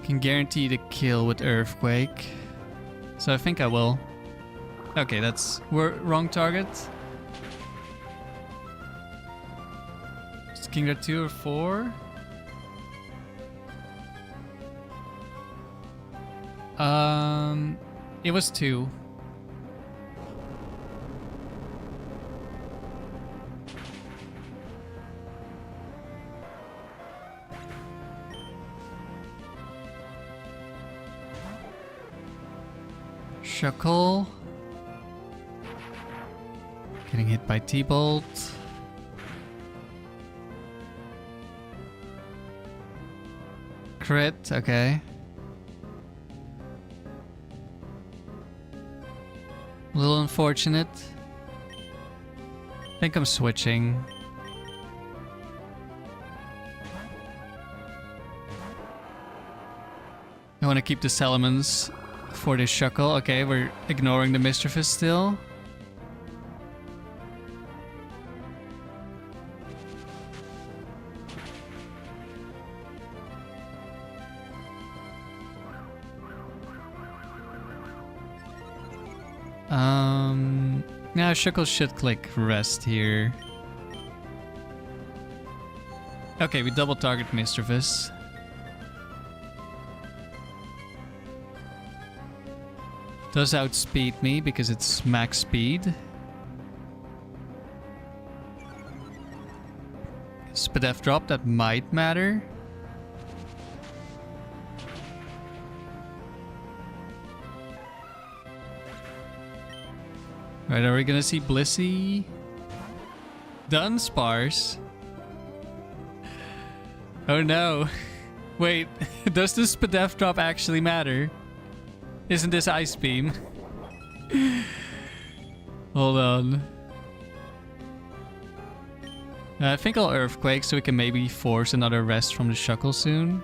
Can guarantee the kill with Earthquake. So I think I will. Okay, that's... we're wrong target. Is Kingdra 2 or 4? It was 2. Shuckle. Getting hit by T-Bolt. Crit, okay. A little unfortunate. I think I'm switching. I want to keep the Salamence for this Shuckle. Okay, we're ignoring the Mischievous still. Now Shuckle should click rest here. Okay, we double target Mischievous. Does outspeed me because it's max speed. Spadef drop, that might matter. Right, are we gonna see Blissey? Dunsparce? Oh no. Wait, does the Spadef drop actually matter? Isn't this Ice Beam? Hold on. I think I'll Earthquake so we can maybe force another rest from the Shuckle soon.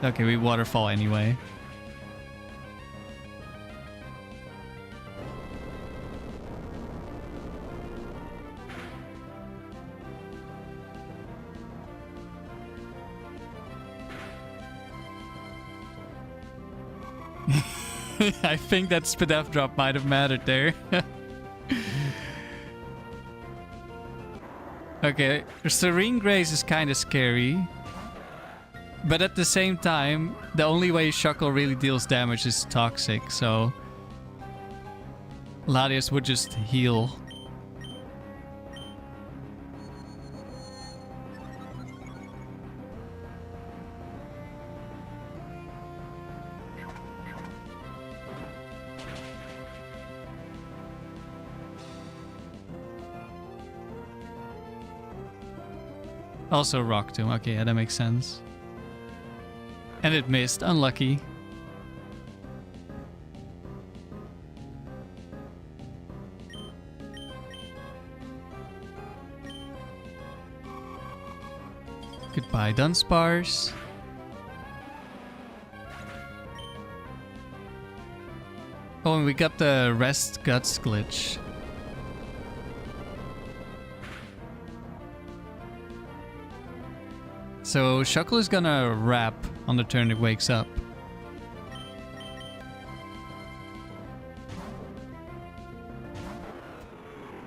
Okay, we Waterfall anyway. I think that Spadef drop might have mattered there. Okay, Serene Grace is kind of scary. But at the same time, the only way Shuckle really deals damage is Toxic, so... Latias would just heal. Also Rock Tomb. Okay, yeah, that makes sense. And it missed. Unlucky. Goodbye, Dunsparce. Oh, and we got the Rest Guts glitch. So Shuckle is gonna wrap on the turn it wakes up.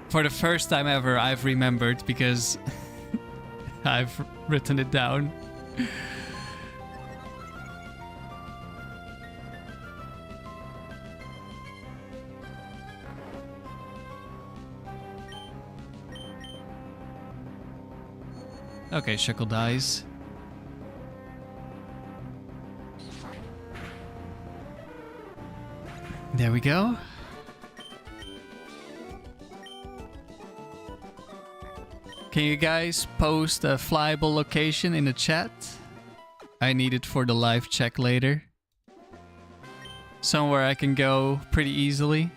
For the first time ever, I've remembered because I've written it down. Okay, Shuckle dies. There we go. Can you guys post a flyable location in the chat? I need it for the live check later. Somewhere I can go pretty easily.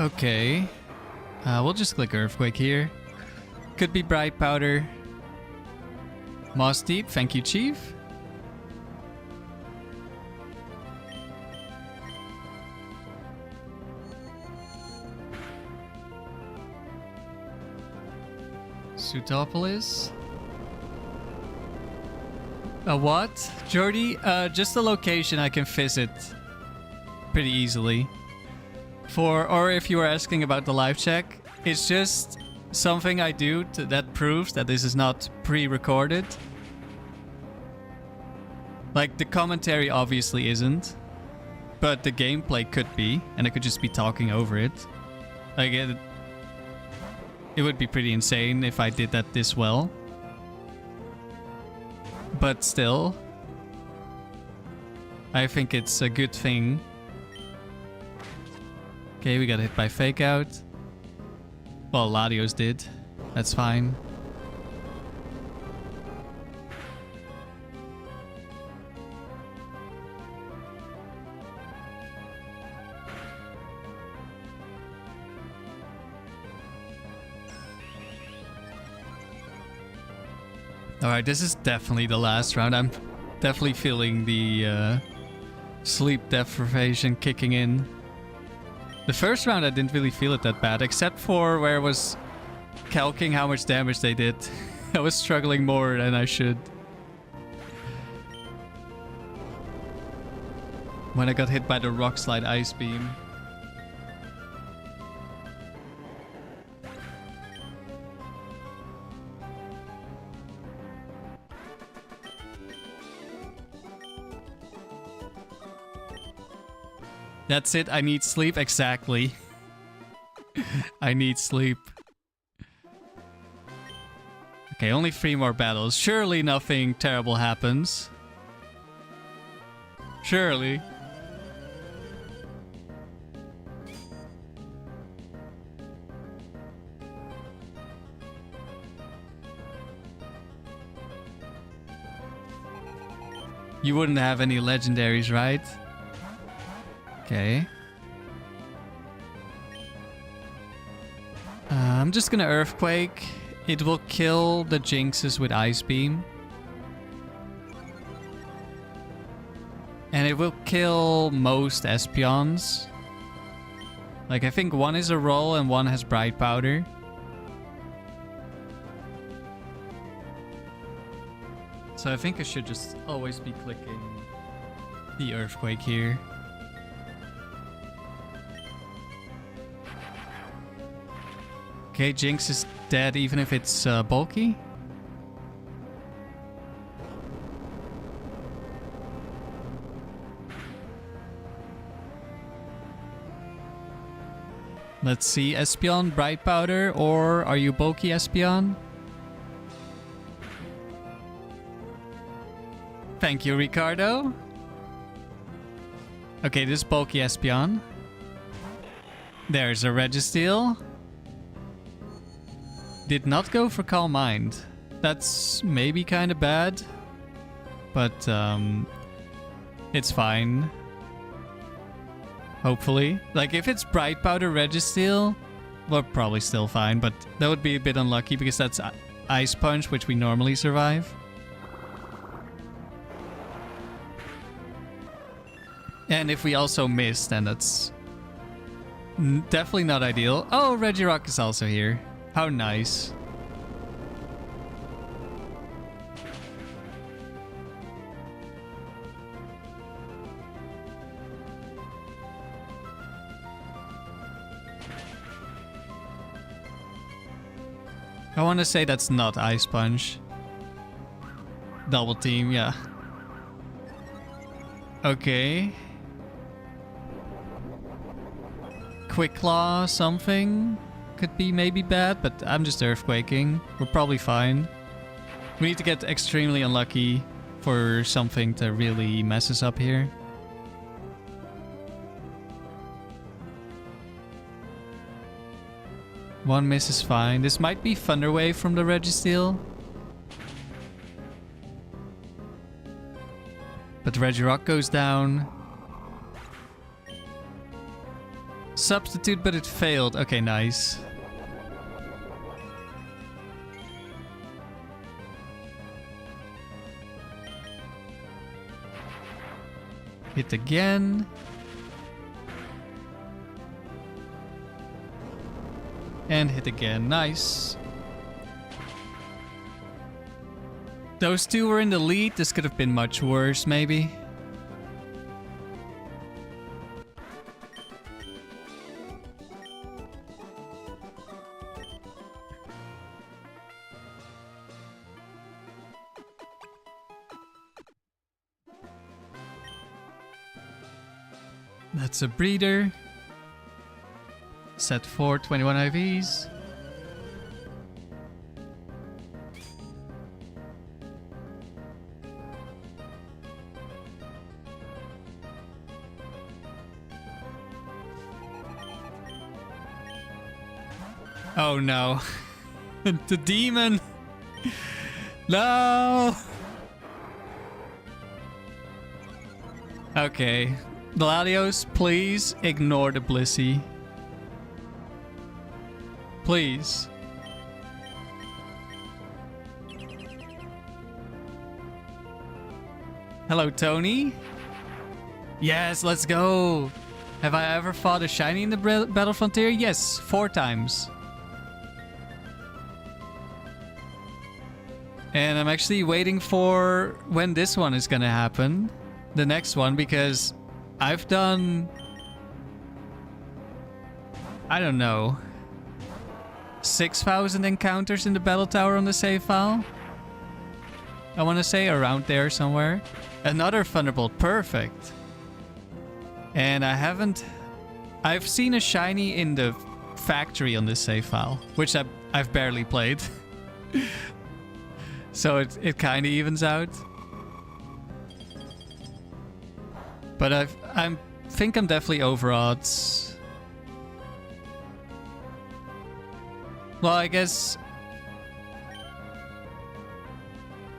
Okay. We'll just click Earthquake here. Could be Bright Powder. Moss Deep, thank you, Chief. Sutopolis. A what? Jordy? Just a location I can visit pretty easily. Or if you were asking about the live check, it's just something I do that proves that this is not pre-recorded. Like, the commentary obviously isn't, but the gameplay could be, and I could just be talking over it. Like, it would be pretty insane if I did that this well. But still, I think it's a good thing. Okay, we got hit by Fake Out. Well, Latios did. That's fine. Alright, this is definitely the last round. I'm definitely feeling the sleep deprivation kicking in. The first round I didn't really feel it that bad, except for where I was calculating how much damage they did. I was struggling more than I should. When I got hit by the Rock Slide Ice Beam. That's it. I need sleep. Exactly. I need sleep. Okay, only 3 more battles. Surely nothing terrible happens. Surely. You wouldn't have any legendaries, right? Okay. I'm just gonna Earthquake. It will kill the Jinxes with Ice Beam. And it will kill most Espeons. Like, I think 1 is a roll and 1 has Bright Powder. So I think I should just always be clicking the Earthquake here. Okay, Jinx is dead even if it's bulky. Let's see, Espeon, Bright Powder, or are you bulky Espeon? Thank you, Ricardo. Okay, this is bulky Espeon. There's a Registeel. Did not go for Calm Mind. That's maybe kind of bad. But, it's fine. Hopefully. Like, if it's Bright Powder Registeel, we're probably still fine. But that would be a bit unlucky because that's Ice Punch, which we normally survive. And if we also miss, then that's definitely not ideal. Oh, Regirock is also here. How nice. I want to say that's not Ice Punch. Double team, yeah. Okay. Quick Claw, something. Could be maybe bad, but I'm just Earthquaking. We're probably fine. We need to get extremely unlucky for something to really mess us up here. One miss is fine. This might be Thunder Wave from the Registeel. But Regirock goes down. Substitute, but it failed. Okay, nice. Hit again. And hit again. Nice. Those two were in the lead. This could have been much worse, maybe. That's a breeder. Set 4, 21 IVs. Oh no. The demon. No. Okay. Latios, please ignore the Blissey. Please. Hello, Tony. Yes, let's go. Have I ever fought a shiny in the Battle Frontier? Yes, 4 times. And I'm actually waiting for when this one is gonna happen. The next one, because I've done... I don't know. 6,000 encounters in the Battle Tower on the save file. I want to say around there somewhere. Another Thunderbolt. Perfect. And I've seen a shiny in the factory on this save file, which I've barely played. So it kind of evens out. But I think I'm definitely over odds. Well, I guess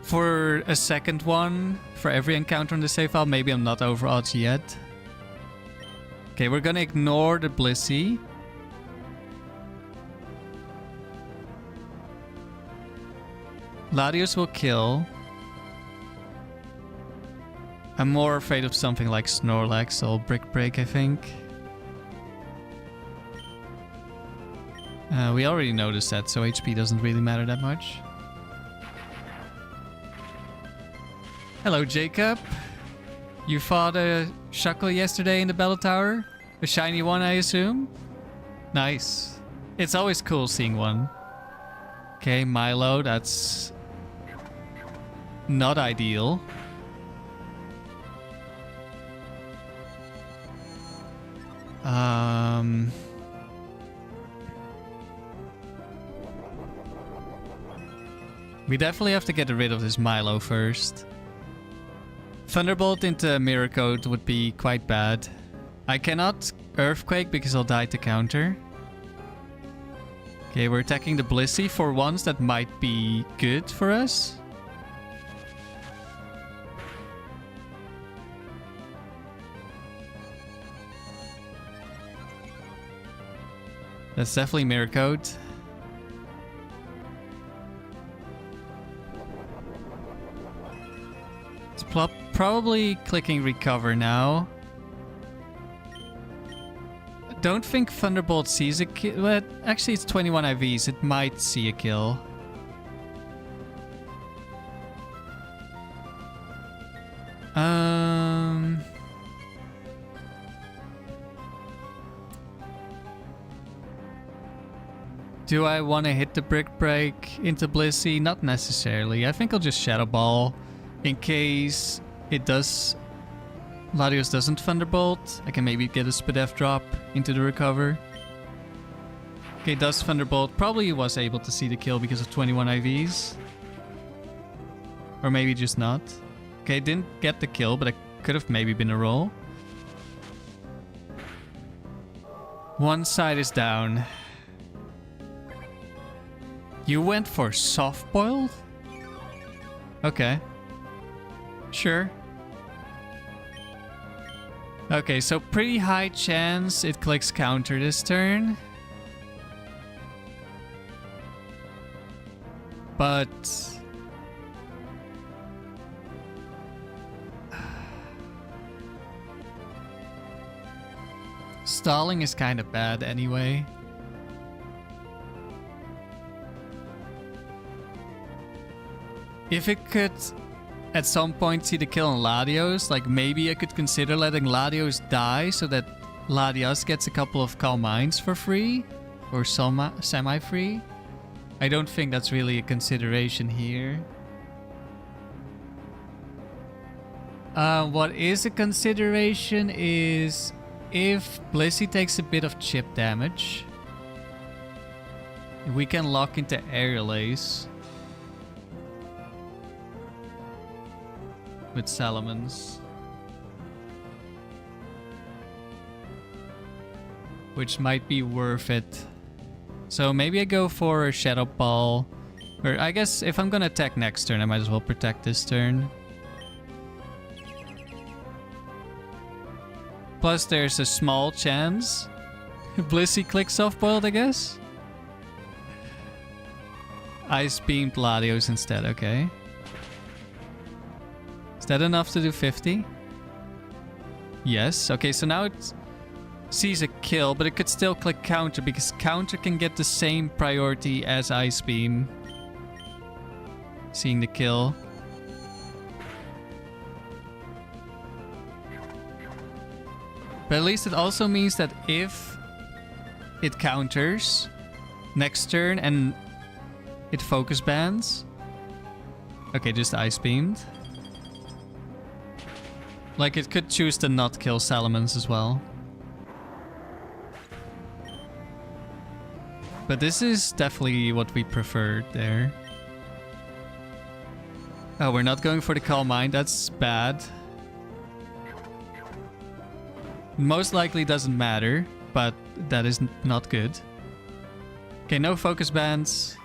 for a second one, for every encounter on the save file, maybe I'm not over odds yet. Okay, we're gonna ignore the Blissey. Latios will kill. I'm more afraid of something like Snorlax or Brick Break, I think. We already noticed that, so HP doesn't really matter that much. Hello, Jacob. You fought a Shuckle yesterday in the Battle Tower? A shiny one, I assume? Nice. It's always cool seeing one. Okay, Milo, that's not ideal. We definitely have to get rid of this Milo first. Thunderbolt into Mirror Coat would be quite bad. I cannot Earthquake because I'll die to counter. Okay, we're attacking the Blissey. For once, that might be good for us. That's definitely Mirror Coat. It's probably clicking Recover now. I don't think Thunderbolt sees a kill. Well, actually, it's 21 IVs. It might see a kill. Do I want to hit the Brick Break into Blissey? Not necessarily. I think I'll just Shadow Ball in case it does. Latios doesn't Thunderbolt. I can maybe get a Spadef drop into the Recover. Okay, does Thunderbolt. Probably was able to see the kill because of 21 IVs. Or maybe just not. Okay, didn't get the kill, but it could have maybe been a roll. One side is down. You went for soft-boiled? Okay. Sure. Okay, so pretty high chance it clicks counter this turn. But... stalling is kind of bad anyway. If it could at some point see the kill on Latios, like maybe I could consider letting Latios die so that Latias gets a couple of Calm Minds for free or semi-free. I don't think that's really a consideration here. What is a consideration is if Blissey takes a bit of chip damage, we can lock into Aerial Ace with Salamence, which might be worth it. So maybe I go for a Shadow Ball, or I guess if I'm gonna attack next turn, I might as well protect this turn. Plus there's a small chance Blissey clicks soft-boiled, I guess. Ice Beamed Latios instead, okay. Is that enough to do 50? Yes. Okay, so now it sees a kill, but it could still click counter because counter can get the same priority as Ice Beam. Seeing the kill. But at least it also means that if it counters next turn and it focus bans. Okay, just Ice Beamed. Like, it could choose to not kill Salamence as well. But this is definitely what we preferred there. Oh, we're not going for the Calm Mind. That's bad. Most likely doesn't matter, but that is not good. Okay, no focus bands.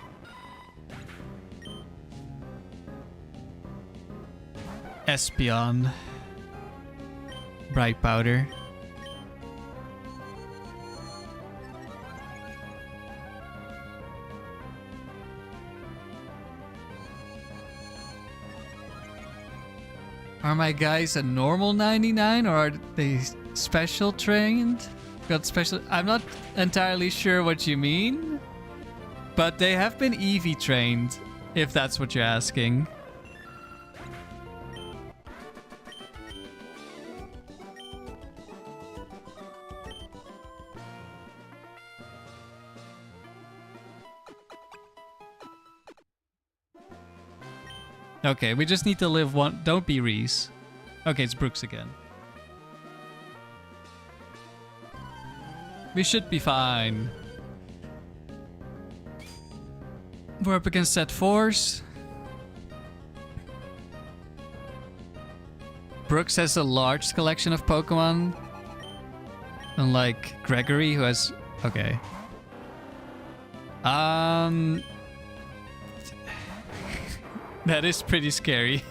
Espion. Bright Powder. Are my guys a normal 99 or are they special trained? Got special... I'm not entirely sure what you mean, but they have been EV trained, if that's what you're asking. Okay, we just need to live one... Don't be Reese. Okay, it's Brooks again. We should be fine. We're up against set 4s. Brooks has a large collection of Pokemon. Unlike Gregory, who has... Okay. That is pretty scary.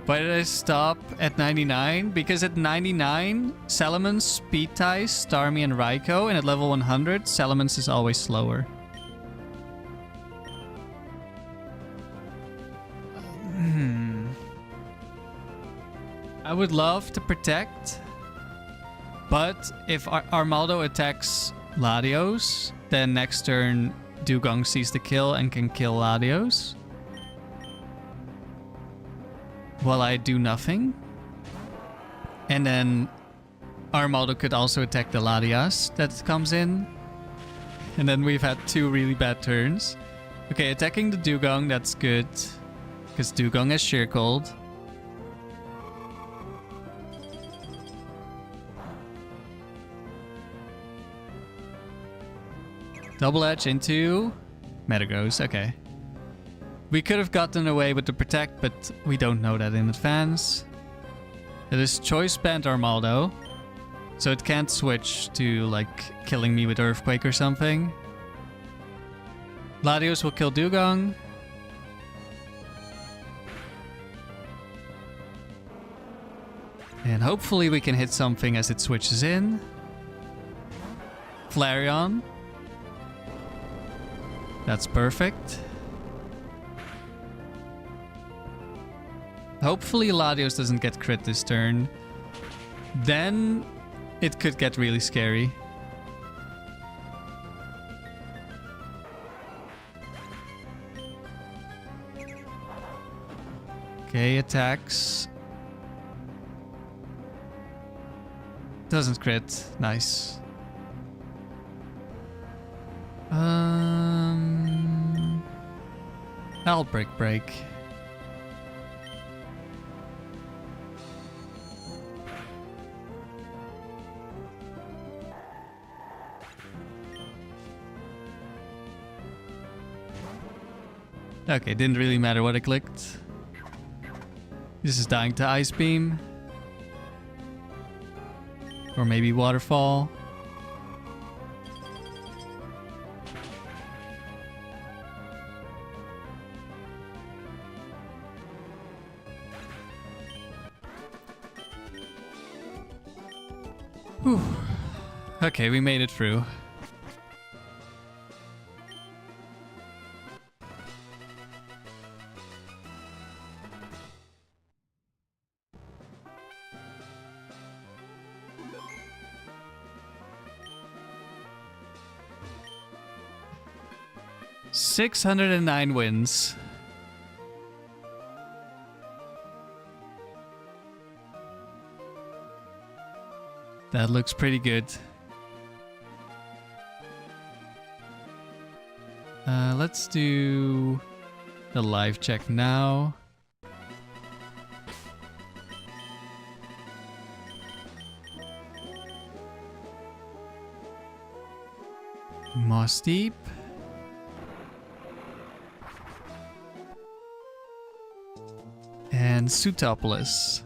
Why did I stop at 99? Because at 99, Salamence speedties Starmie and Raikou, and at level 100, Salamence is always slower. I would love to protect, but if Armaldo attacks Latios, then next turn Dugong sees the kill and can kill Latios. While I do nothing. And then Armaldo could also attack the Latias that comes in. And then we've had 2 really bad turns. Okay, attacking the Dugong, that's good. Because Dugong has Sheer Cold. Double Edge into Metagross, okay. We could have gotten away with the Protect, but we don't know that in advance. It is Choice Band Armaldo, so it can't switch to, like, killing me with Earthquake or something. Latios will kill Dugong. And hopefully we can hit something as it switches in. Flareon. That's perfect. Hopefully Latios doesn't get crit this turn. Then it could get really scary. Okay, attacks. Doesn't crit. Nice. I'll break. Okay, didn't really matter what I clicked. This is dying to Ice Beam. Or maybe Waterfall. Whew. Okay, we made it through. $609 wins. That looks pretty good. Let's do the live check now. Moss Deep. And Sutopolis.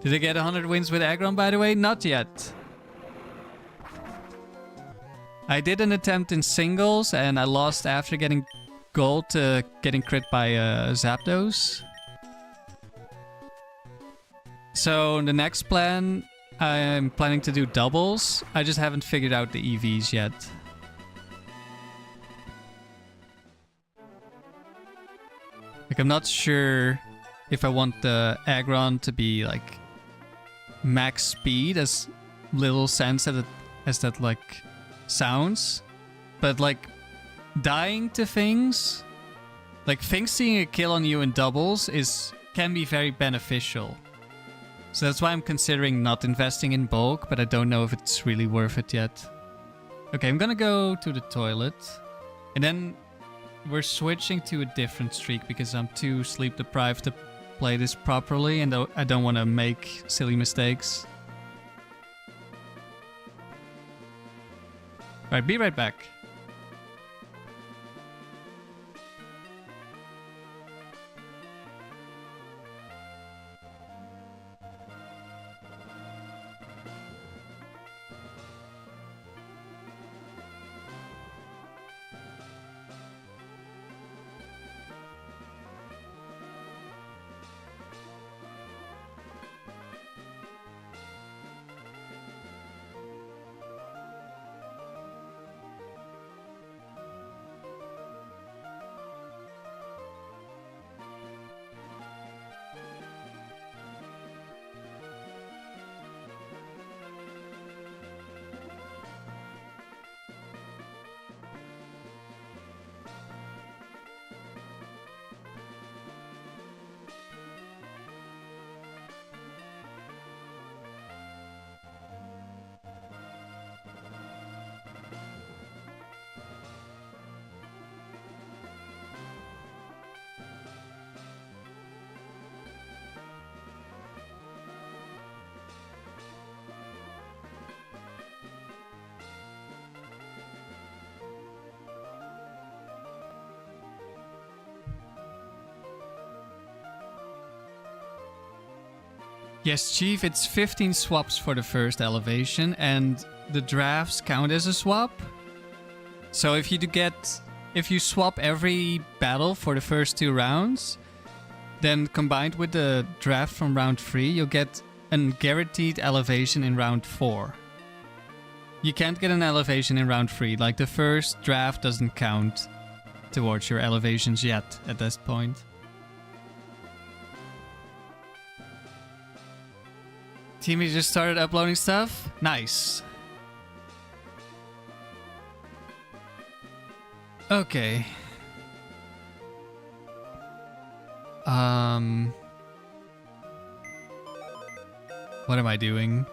Did I get 100 wins with Aggron, by the way? Not yet. I did an attempt in singles, and I lost after getting gold to getting crit by Zapdos. So the next plan, I'm planning to do doubles. I just haven't figured out the EVs yet. Like, I'm not sure if I want the Aggron to be like max speed, as little sense as that like sounds, but like dying to things, like things seeing a kill on you in doubles can be very beneficial. So that's why I'm considering not investing in bulk, but I don't know if it's really worth it yet. Okay, I'm gonna go to the toilet, and then we're switching to a different streak because I'm too sleep deprived to play this properly, and I don't want to make silly mistakes. Alright, be right back. Yes, Chief, it's 15 swaps for the first elevation, and the drafts count as a swap. So if you swap every battle for the first 2 rounds, then combined with the draft from round 3, you'll get a guaranteed elevation in round 4. You can't get an elevation in round 3, like the first draft doesn't count towards your elevations yet at this point. Timmy just started uploading stuff? Nice. Okay. What am I doing?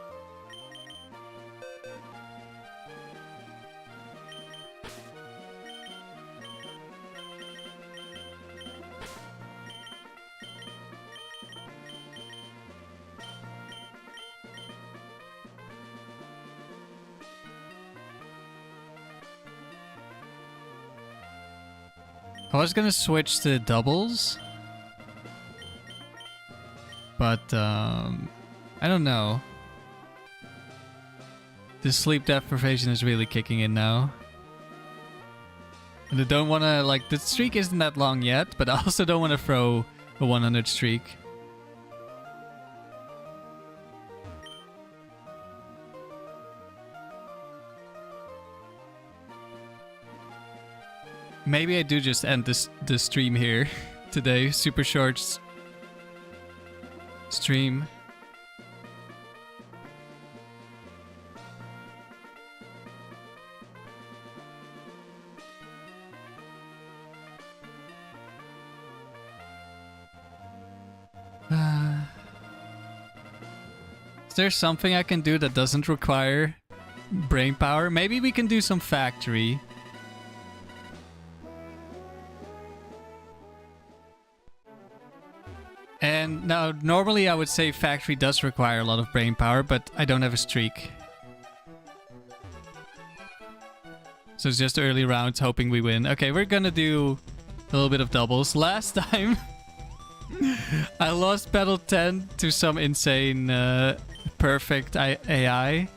I was gonna switch to doubles, but I don't know. The sleep deprivation is really kicking in now. And I don't want to, like, the streak isn't that long yet, but I also don't want to throw a 100 streak. Maybe I do just end the stream here today. Super short stream. Is there something I can do that doesn't require brain power? Maybe we can do some factory. And now normally I would say factory does require a lot of brain power, but I don't have a streak. So it's just early rounds hoping we win. Okay, we're gonna do a little bit of doubles. Last time I lost battle 10 to some insane perfect AI.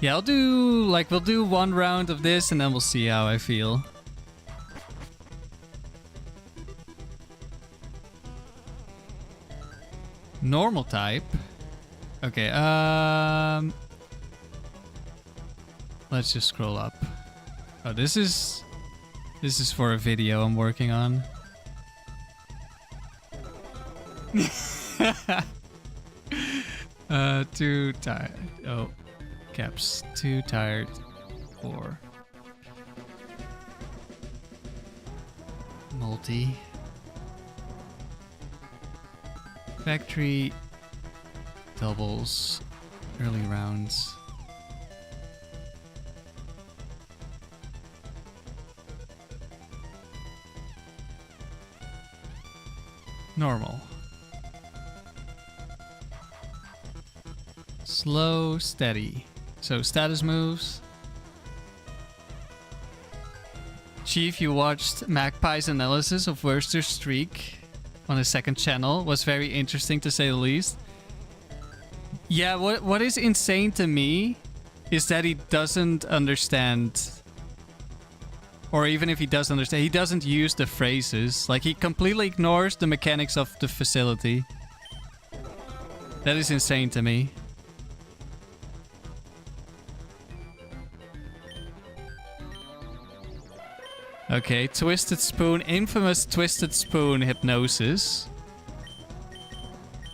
Yeah, we'll do one round of this and then we'll see how I feel. Normal type. Okay, let's just scroll up. Oh, this is for a video I'm working on. Too tired. Oh. Caps. Too tired for multi. Factory doubles. Early rounds. Normal. Slow, steady. So status moves. Chief, you watched Magpie's analysis of Worcester's streak on his second channel. Was very interesting to say the least. Yeah, what is insane to me is that he doesn't understand, or even if he does understand, he doesn't use the phrases. Like, he completely ignores the mechanics of the facility. That is insane to me. Okay, Twisted Spoon, infamous Twisted Spoon hypnosis.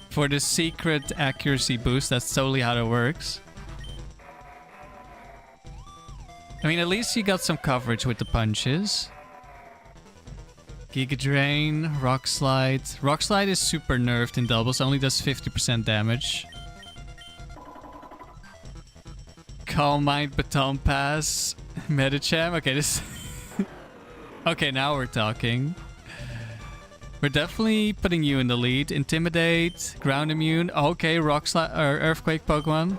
For the secret accuracy boost, that's totally how that works. I mean, at least you got some coverage with the punches. Giga Drain, Rock Slide. Rock Slide is super nerfed in doubles, only does 50% damage. Calm Mind, Baton Pass, Medicham. Okay, this... Okay, now we're talking. We're definitely putting you in the lead. Intimidate, Ground Immune. Okay, Rock Slide or Earthquake Pokemon.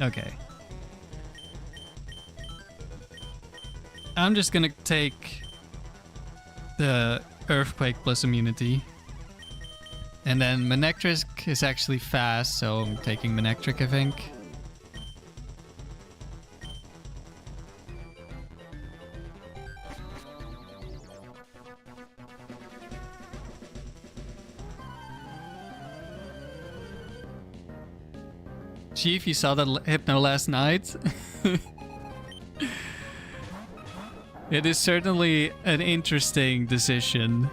Okay. I'm just gonna take the Earthquake plus immunity. And then Manectric is actually fast, so I'm taking Manectric, I think. Chief, you saw that Hypno last night? It is certainly an interesting decision.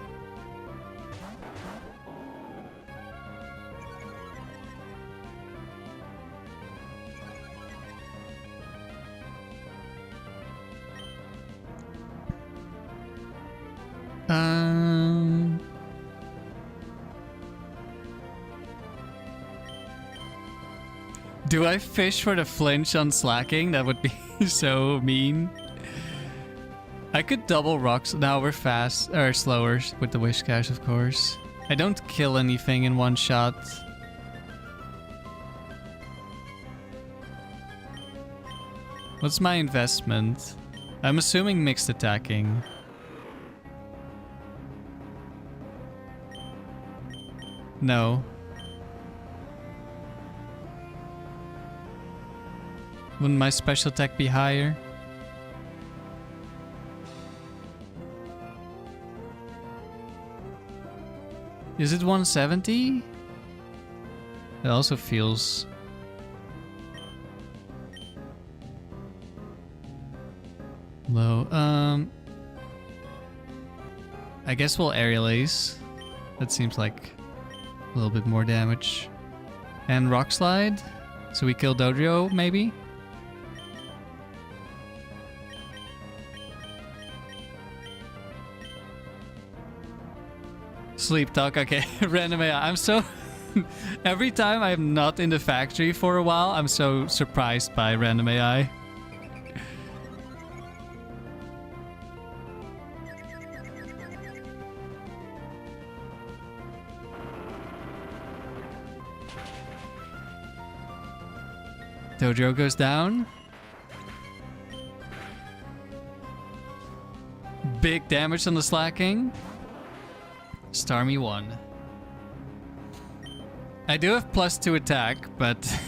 Do I fish for the flinch on slacking? That would be so mean. I could double rocks. Now we're fast, or slower with the Whiscash, of course. I don't kill anything in one shot. What's my investment? I'm assuming mixed attacking. No. Wouldn't my special attack be higher? Is it 170? It also feels... low. I guess we'll Aerial Ace. That seems like a little bit more damage. And Rock Slide. So we kill Dodrio, maybe? Sleep Talk, okay. Random AI. I'm so... Every time I'm not in the factory for a while, I'm so surprised by random AI. Dojo goes down. Big damage on the slacking. Starmie 1. I do have +2 attack, but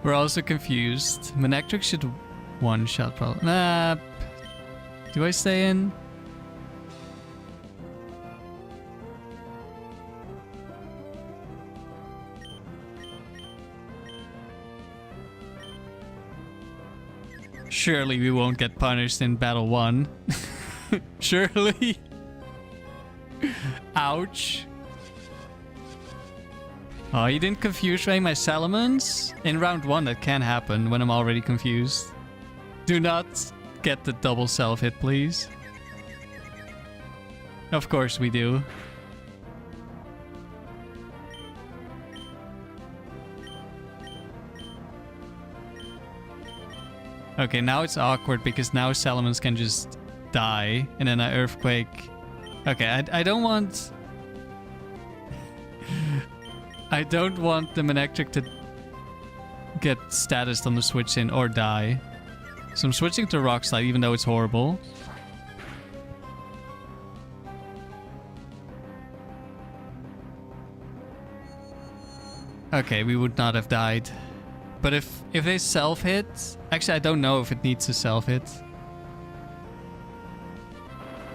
we're also confused. Manectric should one-shot probably. Nah. Do I stay in? Surely we won't get punished in battle 1. Surely. Ouch. Oh, you didn't confuse my Salamence? In round 1 that can happen when I'm already confused. Do not get the double self-hit, please. Of course we do. Okay, now it's awkward because now Salamence can just die and then an earthquake. Okay, I don't want... I don't want the Manectric to get statused on the switch in or die. So I'm switching to Rock Slide even though it's horrible. Okay, we would not have died. But if they self-hit... Actually, I don't know if it needs to self-hit.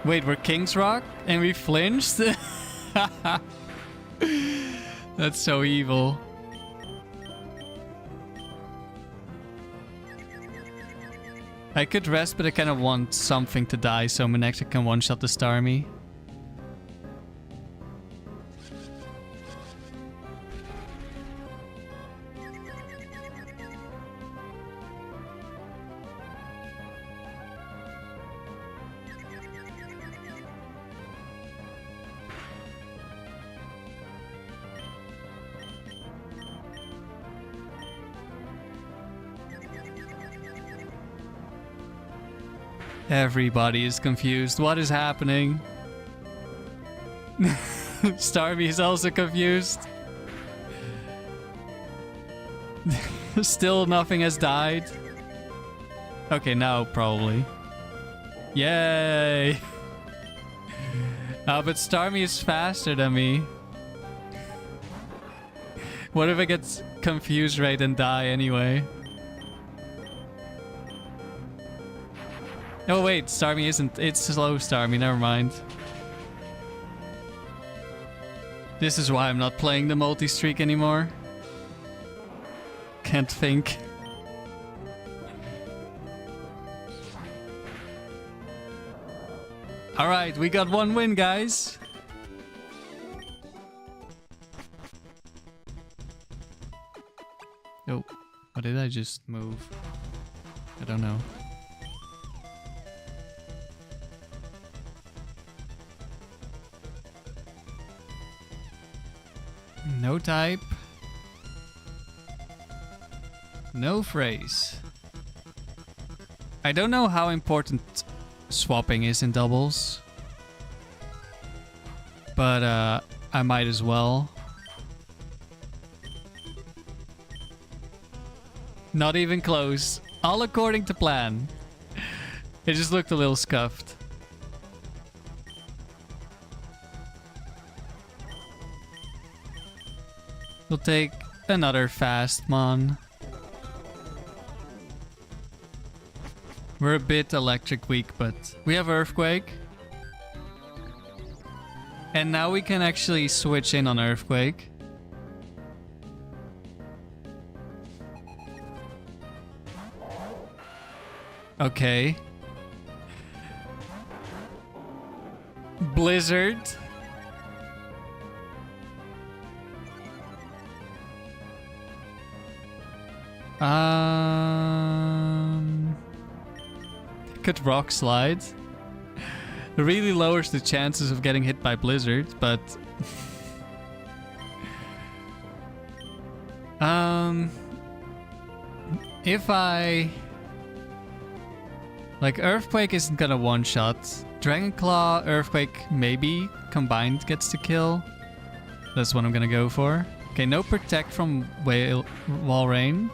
Wait, we're King's Rock? And we flinched? That's so evil. I could rest, but I kind of want something to die so Manectric can one-shot the Starmie. Everybody is confused. What is happening? Starmie is also confused. Still nothing has died. Okay, now probably. Yay! But Starmie is faster than me. What if I get confused right and die anyway? Oh wait, Starmie isn't. It's slow Starmie, never mind. This is why I'm not playing the multi-streak anymore. Can't think. Alright, we got 1 win, guys. Oh, what did I just move? I don't know. No type. No phrase. I don't know how important swapping is in doubles. But I might as well. Not even close. All according to plan. It just looked a little scuffed. We'll take another fast mon. We're a bit electric weak, but we have Earthquake. And now we can actually switch in on Earthquake. Okay. Blizzard. Could Rock Slide. It really lowers the chances of getting hit by Blizzard, but If I... Like, Earthquake isn't gonna one-shot. Dragon Claw, Earthquake, maybe combined gets the kill. That's what I'm gonna go for. Okay, no Protect from Wall Rain.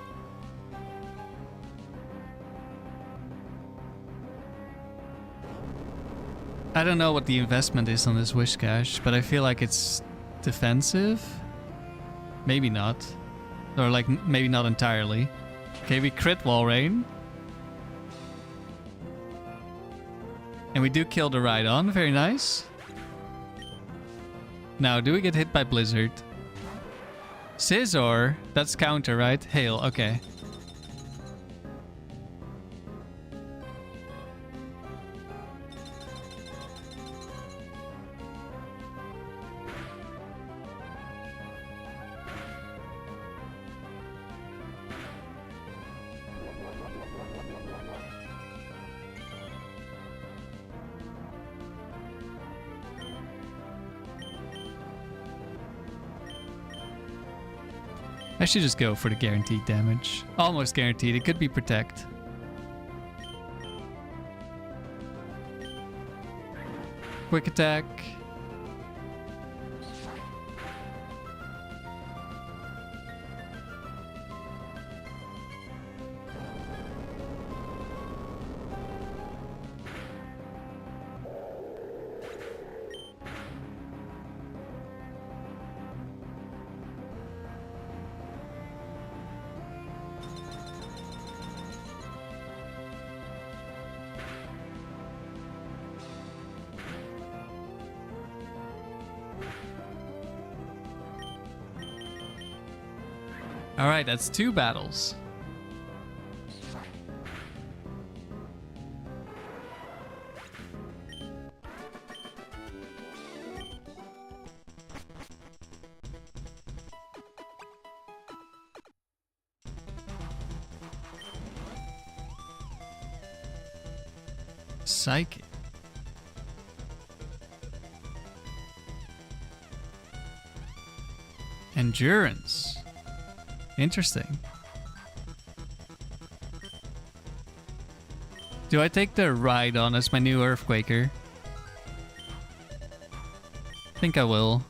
I don't know what the investment is on this Whiscash, but I feel like it's defensive. Maybe not. Or like, maybe not entirely. Okay, we crit Wall Rain. And we do kill the Rhydon, very nice. Now, do we get hit by Blizzard? Scizor, that's counter, right? Hail, okay. I should just go for the guaranteed damage. Almost guaranteed. It could be Protect. Quick Attack. Alright, that's 2 battles. Psychic. Endurance. Interesting. Do I take the Rhydon as my new Earthquaker? I think I will.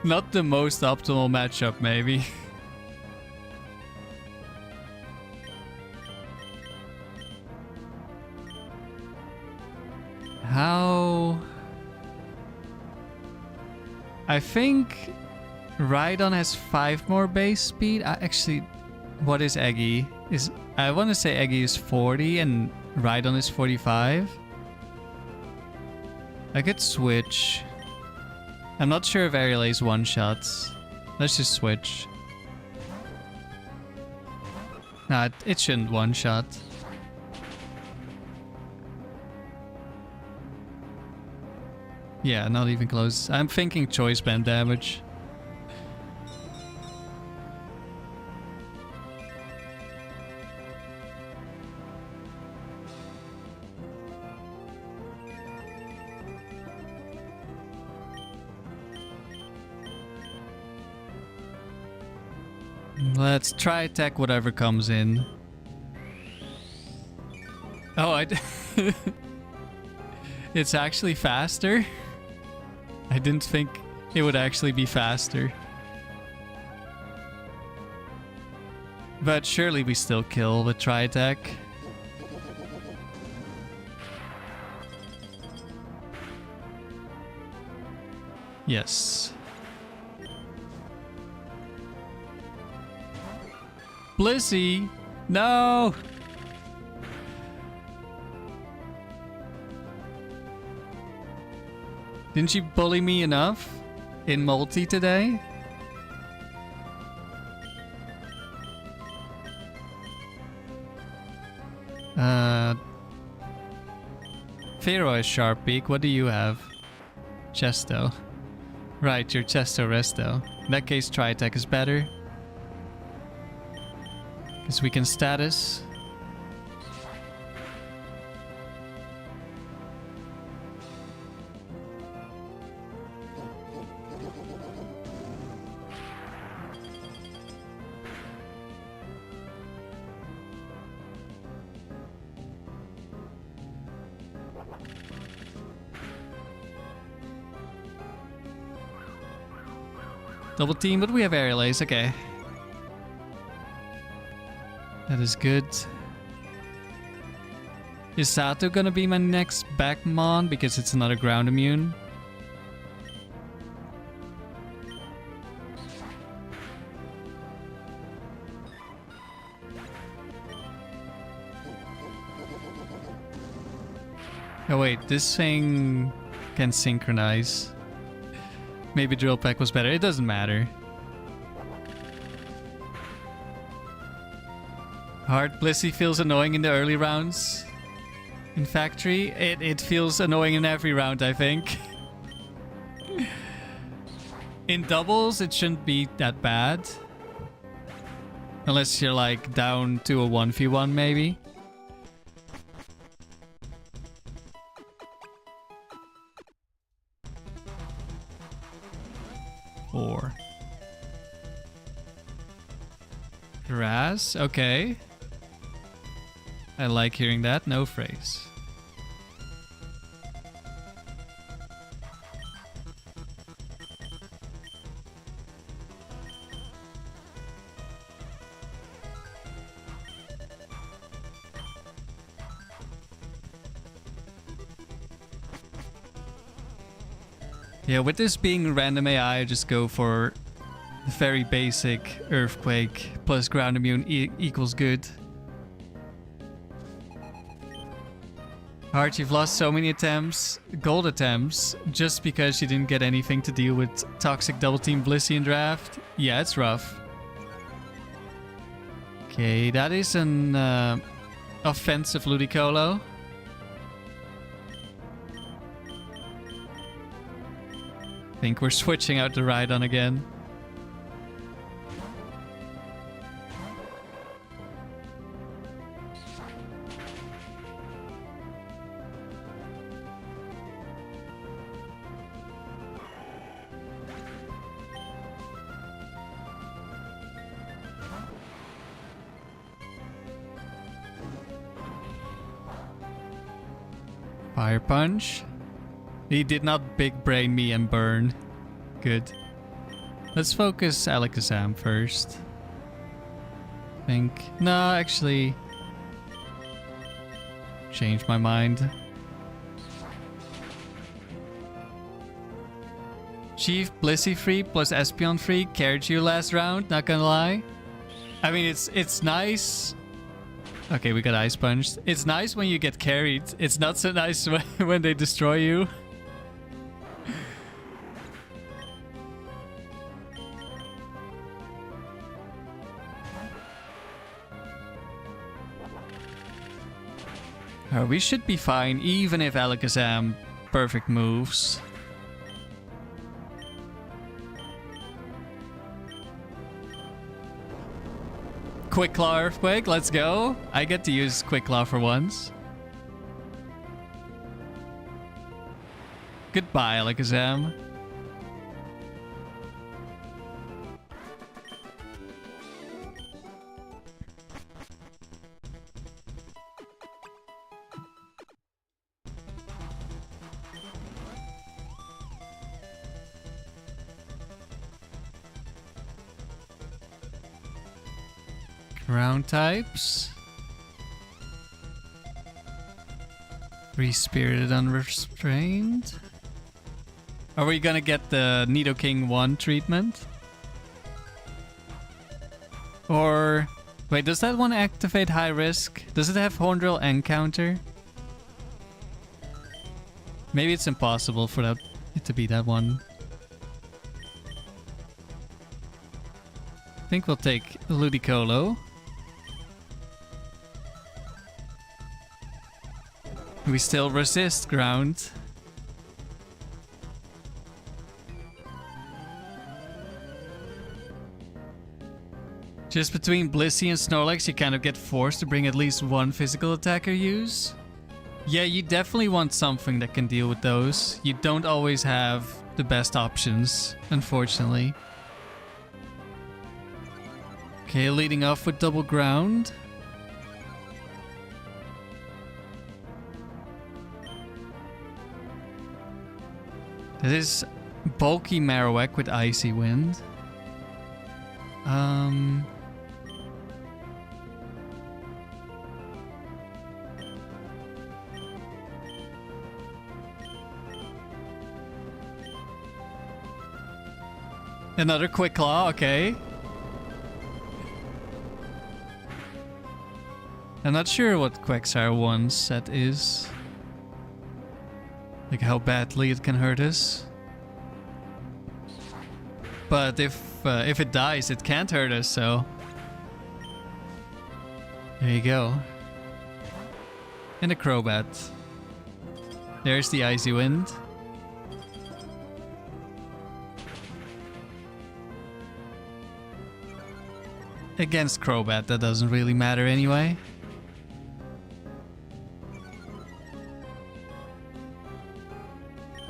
Not the most optimal matchup, maybe. How... I think Rhydon has 5 more base speed. Actually, what is Eggy? I want to say Eggy is 40 and Rhydon is 45. I could switch. I'm not sure if Aerial's one-shots. Let's just switch. Nah, it shouldn't one-shot. Yeah, not even close. I'm thinking choice band damage. Let's try attack whatever comes in. Oh, it's actually faster? I didn't think it would actually be faster. But surely we still kill with try attack. Yes. Blissey! No! Didn't you bully me enough in multi today? Feroz Sharpbeak, what do you have? Chesto. Right, your Chesto Resto. In that case, Tri-Attack is better. Because we can status. Double team, but we have aerial ace, okay. That is good. Is Sato gonna be my next back mon because it's another ground immune? Oh wait, this thing can synchronize. Maybe Drill Peck was better. It doesn't matter. Hard Blissey feels annoying in the early rounds. In Factory, it feels annoying in every round, I think. In doubles, it shouldn't be that bad. Unless you're like down to a 1v1 maybe. Or Raz, okay. I like hearing that. No phrase. Yeah, with this being random AI, I just go for the very basic Earthquake plus ground immune equals good. Heart, you've lost so many attempts, gold attempts, just because you didn't get anything to deal with Toxic Double Team Blissey in draft. Yeah, it's rough. Okay, that is an offensive Ludicolo. I think we're switching out the Rhydon again. Fire Punch. He did not big brain me and burn. Good. Let's focus Alakazam first. No, actually. Change my mind. Chief Blissey free plus Espeon free carried you last round, not gonna lie. I mean, it's nice. Okay, we got Ice Punched. It's nice when you get carried. It's not so nice when they destroy you. We should be fine, even if Alakazam perfect moves. Quick Claw Earthquake, let's go. I get to use Quick Claw for once. Goodbye, Alakazam. Ground types. Re-spirited Unrestrained. Are we gonna get the Nidoking 1 treatment? Or... wait, does that one activate high risk? Does it have Horn Drill and counter? Maybe it's impossible for that it to be that one. I think we'll take Ludicolo. We still resist ground. Just between Blissey and Snorlax, you kind of get forced to bring at least one physical attacker use. Yeah, you definitely want something that can deal with those. You don't always have the best options, unfortunately. Okay, leading off with double ground. That is bulky Marowak with Icy Wind. Another Quick Claw, okay. I'm not sure what Quagsire 1's set is. Like how badly it can hurt us. But if it dies, it can't hurt us, so... There you go. And a Crobat. There's the Icy Wind. Against Crobat, that doesn't really matter anyway.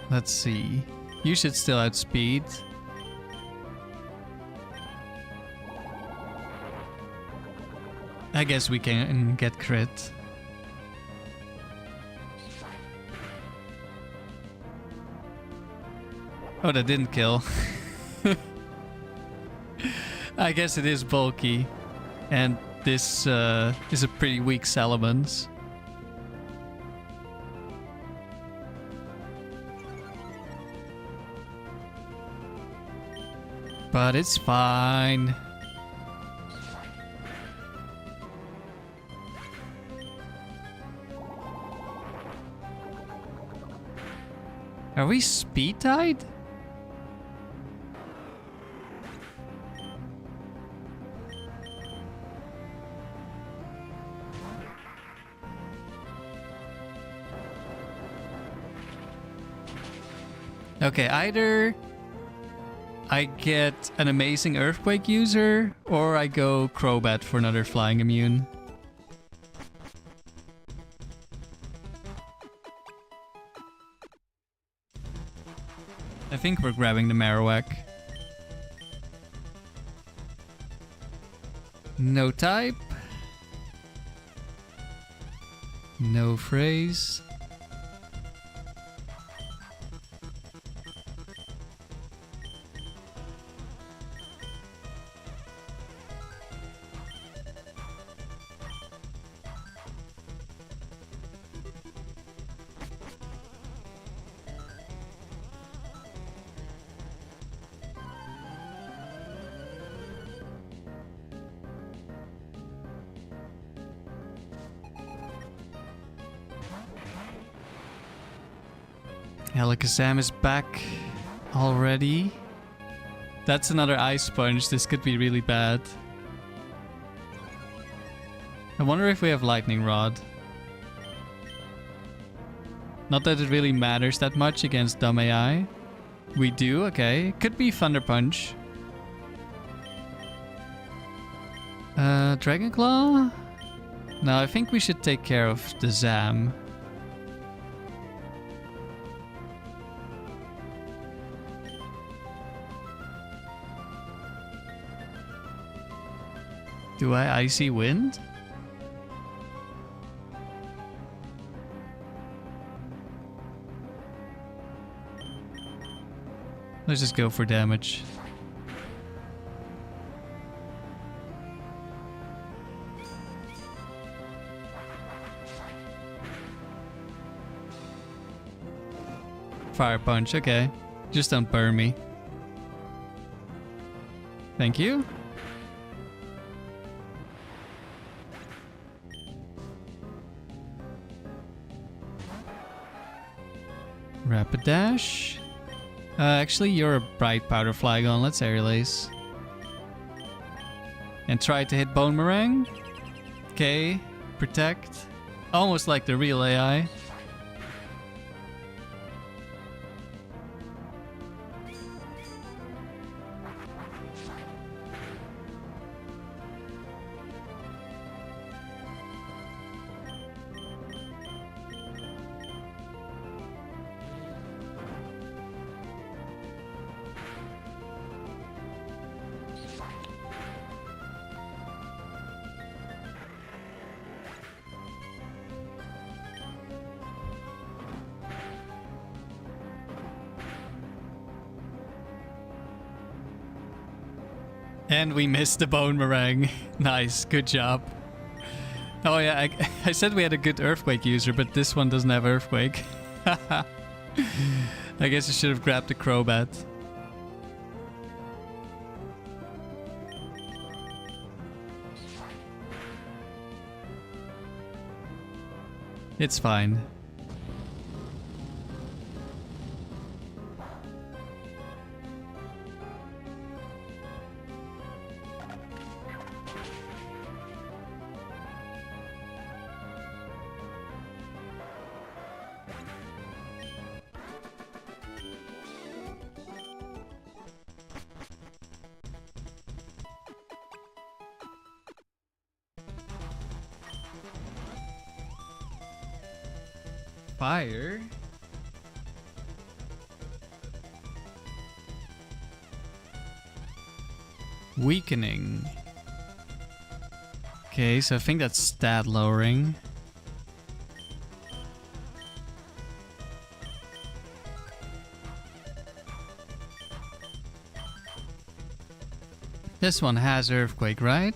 Let's see. You should still outspeed. I guess we can get crit. Oh, that didn't kill. I guess it is bulky. And this is a pretty weak Salamence. But it's fine. Are we speed-tied? Okay, either I get an amazing Earthquake user, or I go Crobat for another Flying Immune. I think we're grabbing the Marowak. No type. No phrase. Alakazam is back already. That's another Ice Sponge. This could be really bad. I wonder if we have Lightning Rod. Not that it really matters that much against dumb AI. We do, okay. Could be Thunder Punch. Dragon Claw? No, I think we should take care of the Zam. Do I Icy Wind? Let's just go for damage. Fire Punch, okay. Just don't burn me. Thank you. Rapid Dash. Actually, you're a Bright Powder Flygon. Let's Aerial Ace. And try to hit Bone Meringue. Okay. Protect. Almost like the real AI. And we missed the bone meringue. Nice, good job. Oh yeah, I said we had a good earthquake user, but this one doesn't have earthquake. I guess I should have grabbed the crowbat. It's fine. Fire? Weakening. Okay, so I think that's stat lowering. This one has earthquake, right?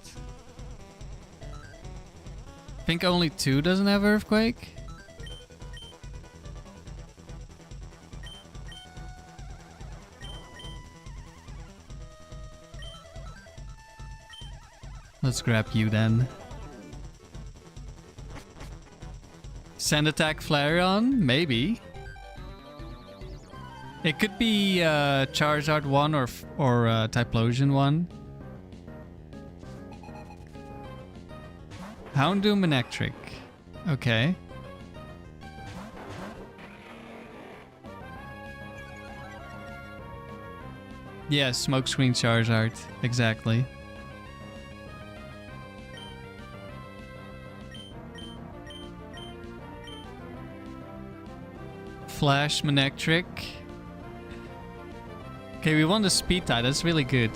I think only 2 doesn't have earthquake. Let's grab you then. Sand attack Flareon? Maybe. It could be Charizard 1 or Typhlosion 1. Houndoom Electric. Okay. Yeah, Smokescreen Charizard. Exactly. Flash Manectric. Okay, we won the speed tie. That's really good.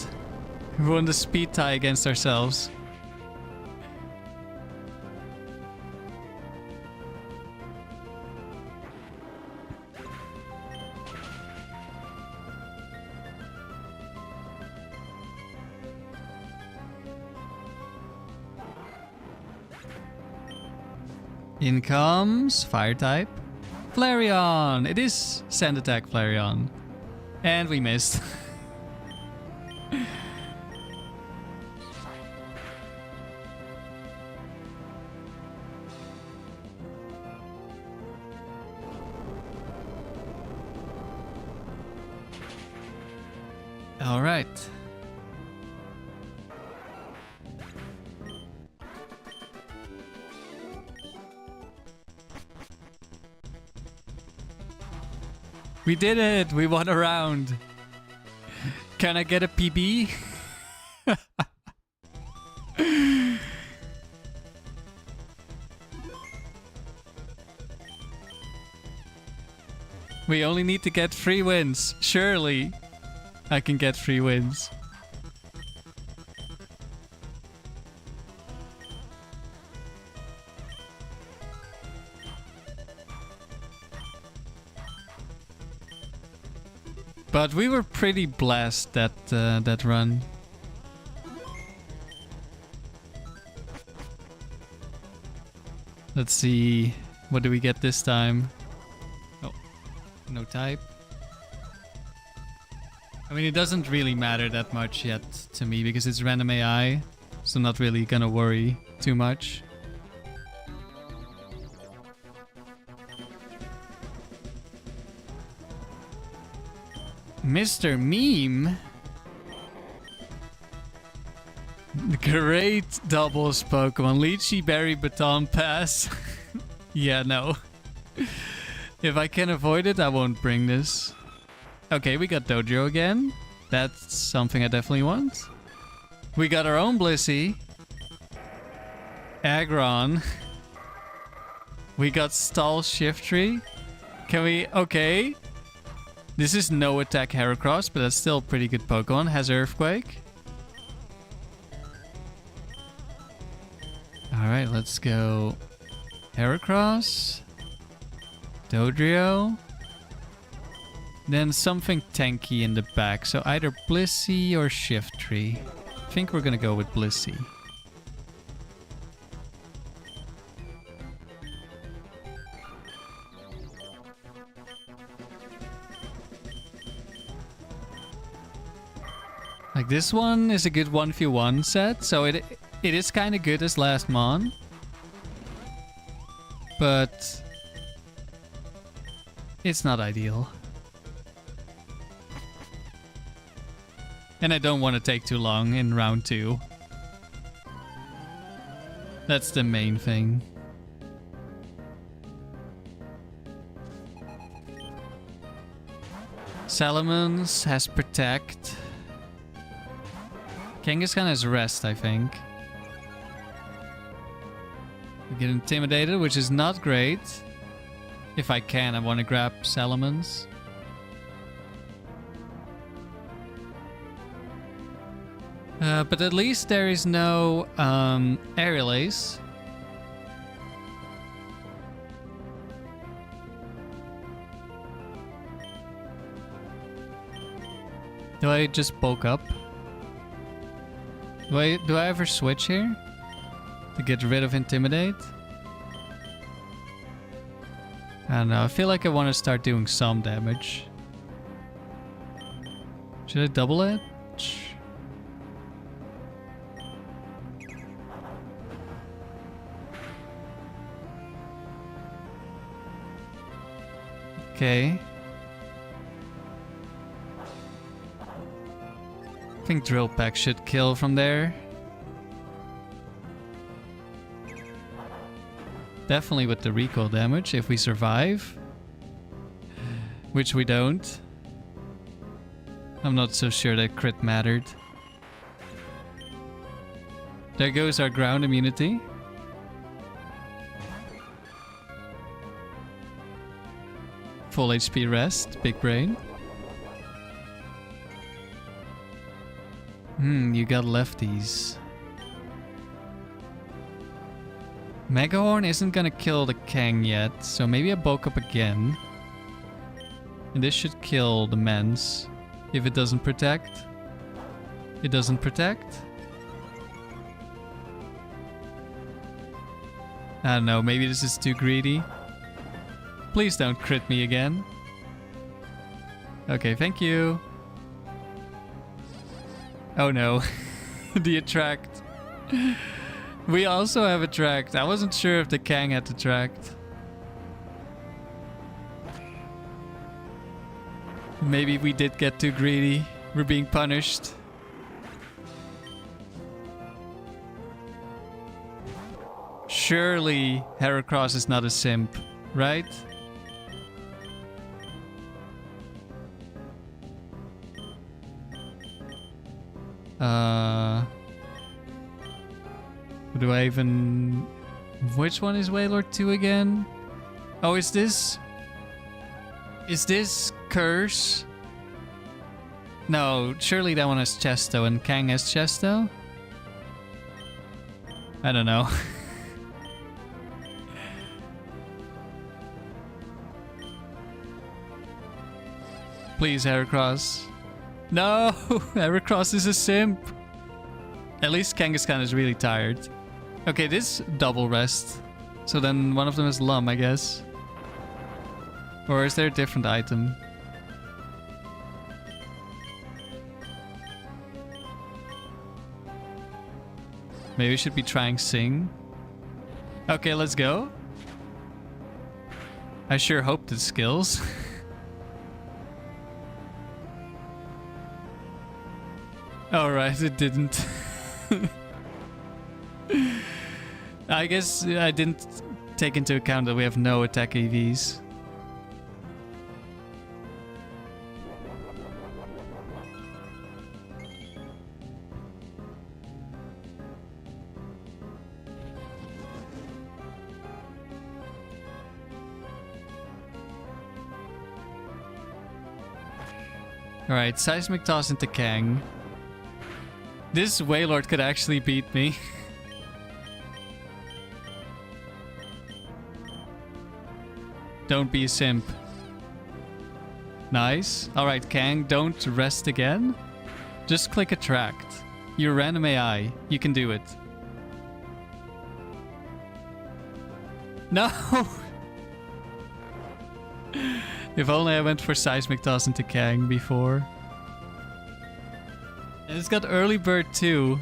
We won the speed tie against ourselves. In comes Fire type. Flareon! It is Sand Attack Flareon. And we missed. All right. We did it! We won a round. Can I get a PB? We only need to get 3 wins. Surely I can get 3 wins. But we were pretty blessed that run. Let's see, what do we get this time? Oh, no type. I mean, it doesn't really matter that much yet to me because it's random AI, so I'm not really gonna worry too much. Mr. Meme? Great doubles Pokemon. Lychee Berry Baton Pass. Yeah, no. If I can avoid it, I won't bring this. Okay, we got Dojo again. That's something I definitely want. We got our own Blissey. Aggron. We got Stall Shiftry. Can we... Okay. This is no attack Heracross, but that's still a pretty good Pokemon. Has Earthquake. Alright, let's go Heracross. Dodrio. Then something tanky in the back. So either Blissey or Shiftry. think we're gonna go with Blissey. Like, this one is a good 1v1 set, so it is kind of good as last mon. But it's not ideal. And I don't want to take too long in round 2. That's the main thing. Salamence has Protect. Kangaskhan has Rest, I think. We get Intimidated, which is not great. If I can, I want to grab Salamence. But at least there is no Aerial Ace. Do I just bulk up? Do I ever switch here? To get rid of Intimidate? I don't know, I feel like I want to start doing some damage. Should I double edge? Okay. I think Drill Peck should kill from there. Definitely with the recoil damage if we survive. Which we don't. I'm not so sure that crit mattered. There goes our ground immunity. Full HP rest, big brain. You got lefties. Megahorn isn't gonna kill the Kang yet, so maybe I bulk up again. And this should kill the Mens. If it doesn't protect. It doesn't protect. I don't know, maybe this is too greedy. Please don't crit me again. Okay, thank you. Oh no, the attract. We also have attract. I wasn't sure if the Kang had attract. Maybe we did get too greedy. We're being punished. Surely Heracross is not a simp, right? Do I even... Which one is Wailord 2 again? Oh, is this... Is this Curse? No, surely that one has Chesto and Kang has Chesto? I don't know. Please, Heracross. No! Heracross is a simp! At least Kangaskhan is really tired. Okay, this double rest. So then one of them is Lum, I guess. Or is there a different item? Maybe we should be trying Sing. Okay, let's go. I sure hope this skills. Alright, it didn't. I guess I didn't take into account that we have no attack EVs. Alright, Seismic Toss into Kang. This Wailord could actually beat me. Don't be a simp. Nice. Alright, Kang, don't rest again. Just click Attract. You're random AI. You can do it. No! If only I went for Seismic Toss into Kang before. And it's got early bird too.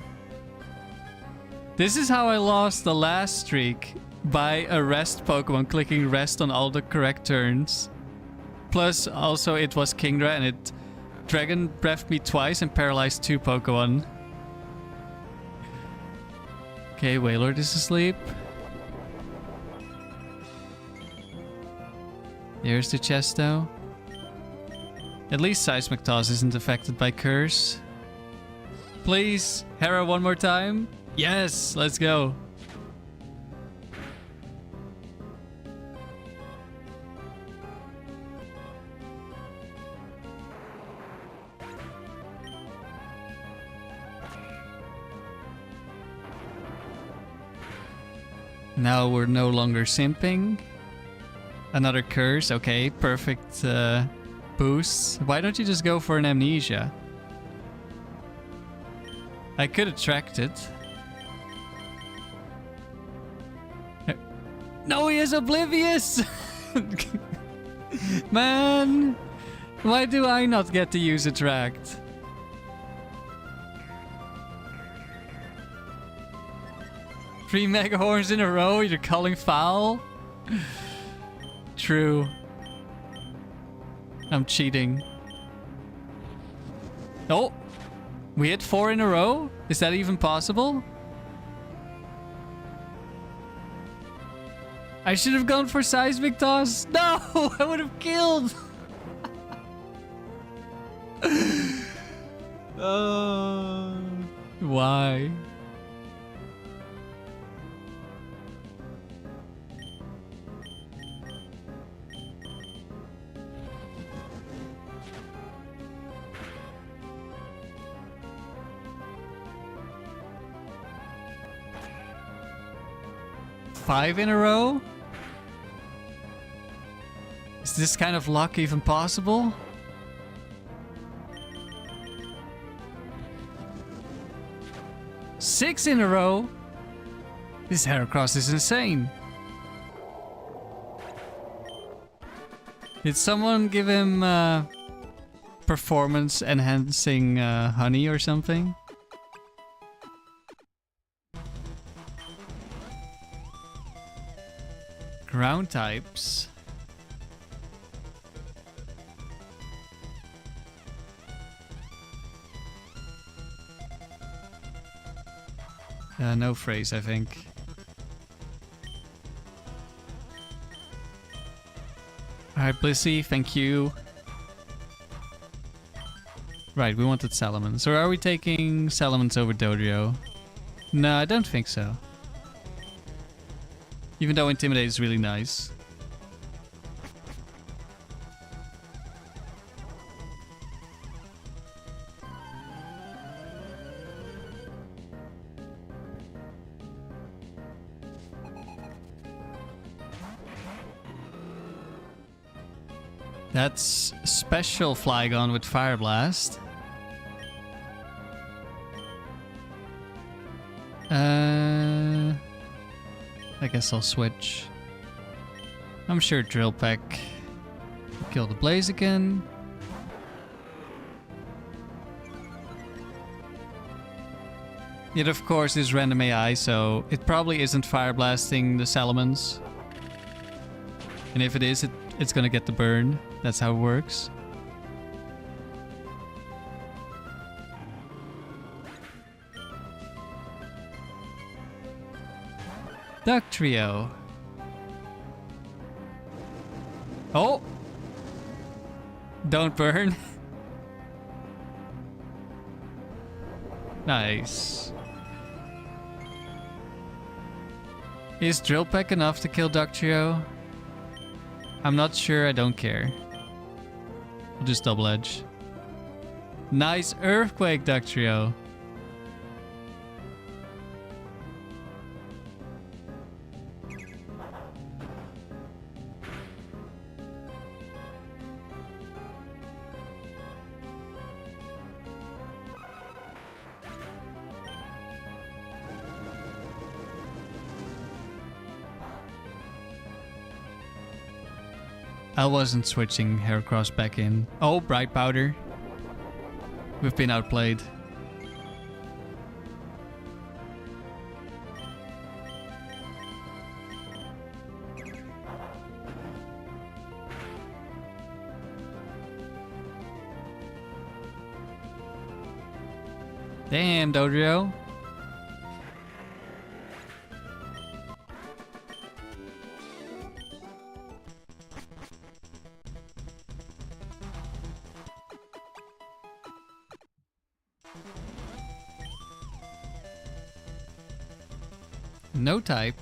This is how I lost the last streak. By a rest Pokemon, clicking rest on all the correct turns. Plus, also it was Kingdra and it Dragon Breathed me twice and paralyzed 2 Pokemon. Okay, Wailord is asleep. Here's the Chesto. At least Seismic Toss isn't affected by Curse. Please, Hera one more time. Yes, let's go. Now we're no longer simping. Another curse, okay, perfect boost. Why don't you just go for an amnesia? I could attract it. No, he is oblivious! Man! Why do I not get to use attract? Three Mega Horns in a row, you're calling foul? True. I'm cheating. Oh! We hit 4 in a row? Is that even possible? I should have gone for Seismic Toss. No! I would have killed! Why? Five in a row? Is this kind of luck even possible? Six in a row? This Heracross is insane. Did someone give him performance enhancing honey or something? Ground types. No phrase, I think. Alright, Blissey, thank you. Right, we wanted Salamence. Or are we taking Salamence over Dodrio? No, I don't think so. Even though Intimidate is really nice. That's special Flygon with Fire Blast. I guess I'll switch. I'm sure Drill Peck will kill the Blaziken. It of course is random AI, so it probably isn't Fire Blasting the Salamence. And if it is, it's gonna get the burn. That's how it works. Duck Trio. Oh! Don't burn. Nice. Is Drill Peck enough to kill Duck Trio? I'm not sure, I don't care. I'll just double edge. Nice Earthquake, Duck Trio. I wasn't switching Heracross back in. Oh, Bright Powder. We've been outplayed. Damn, Dodrio. No type.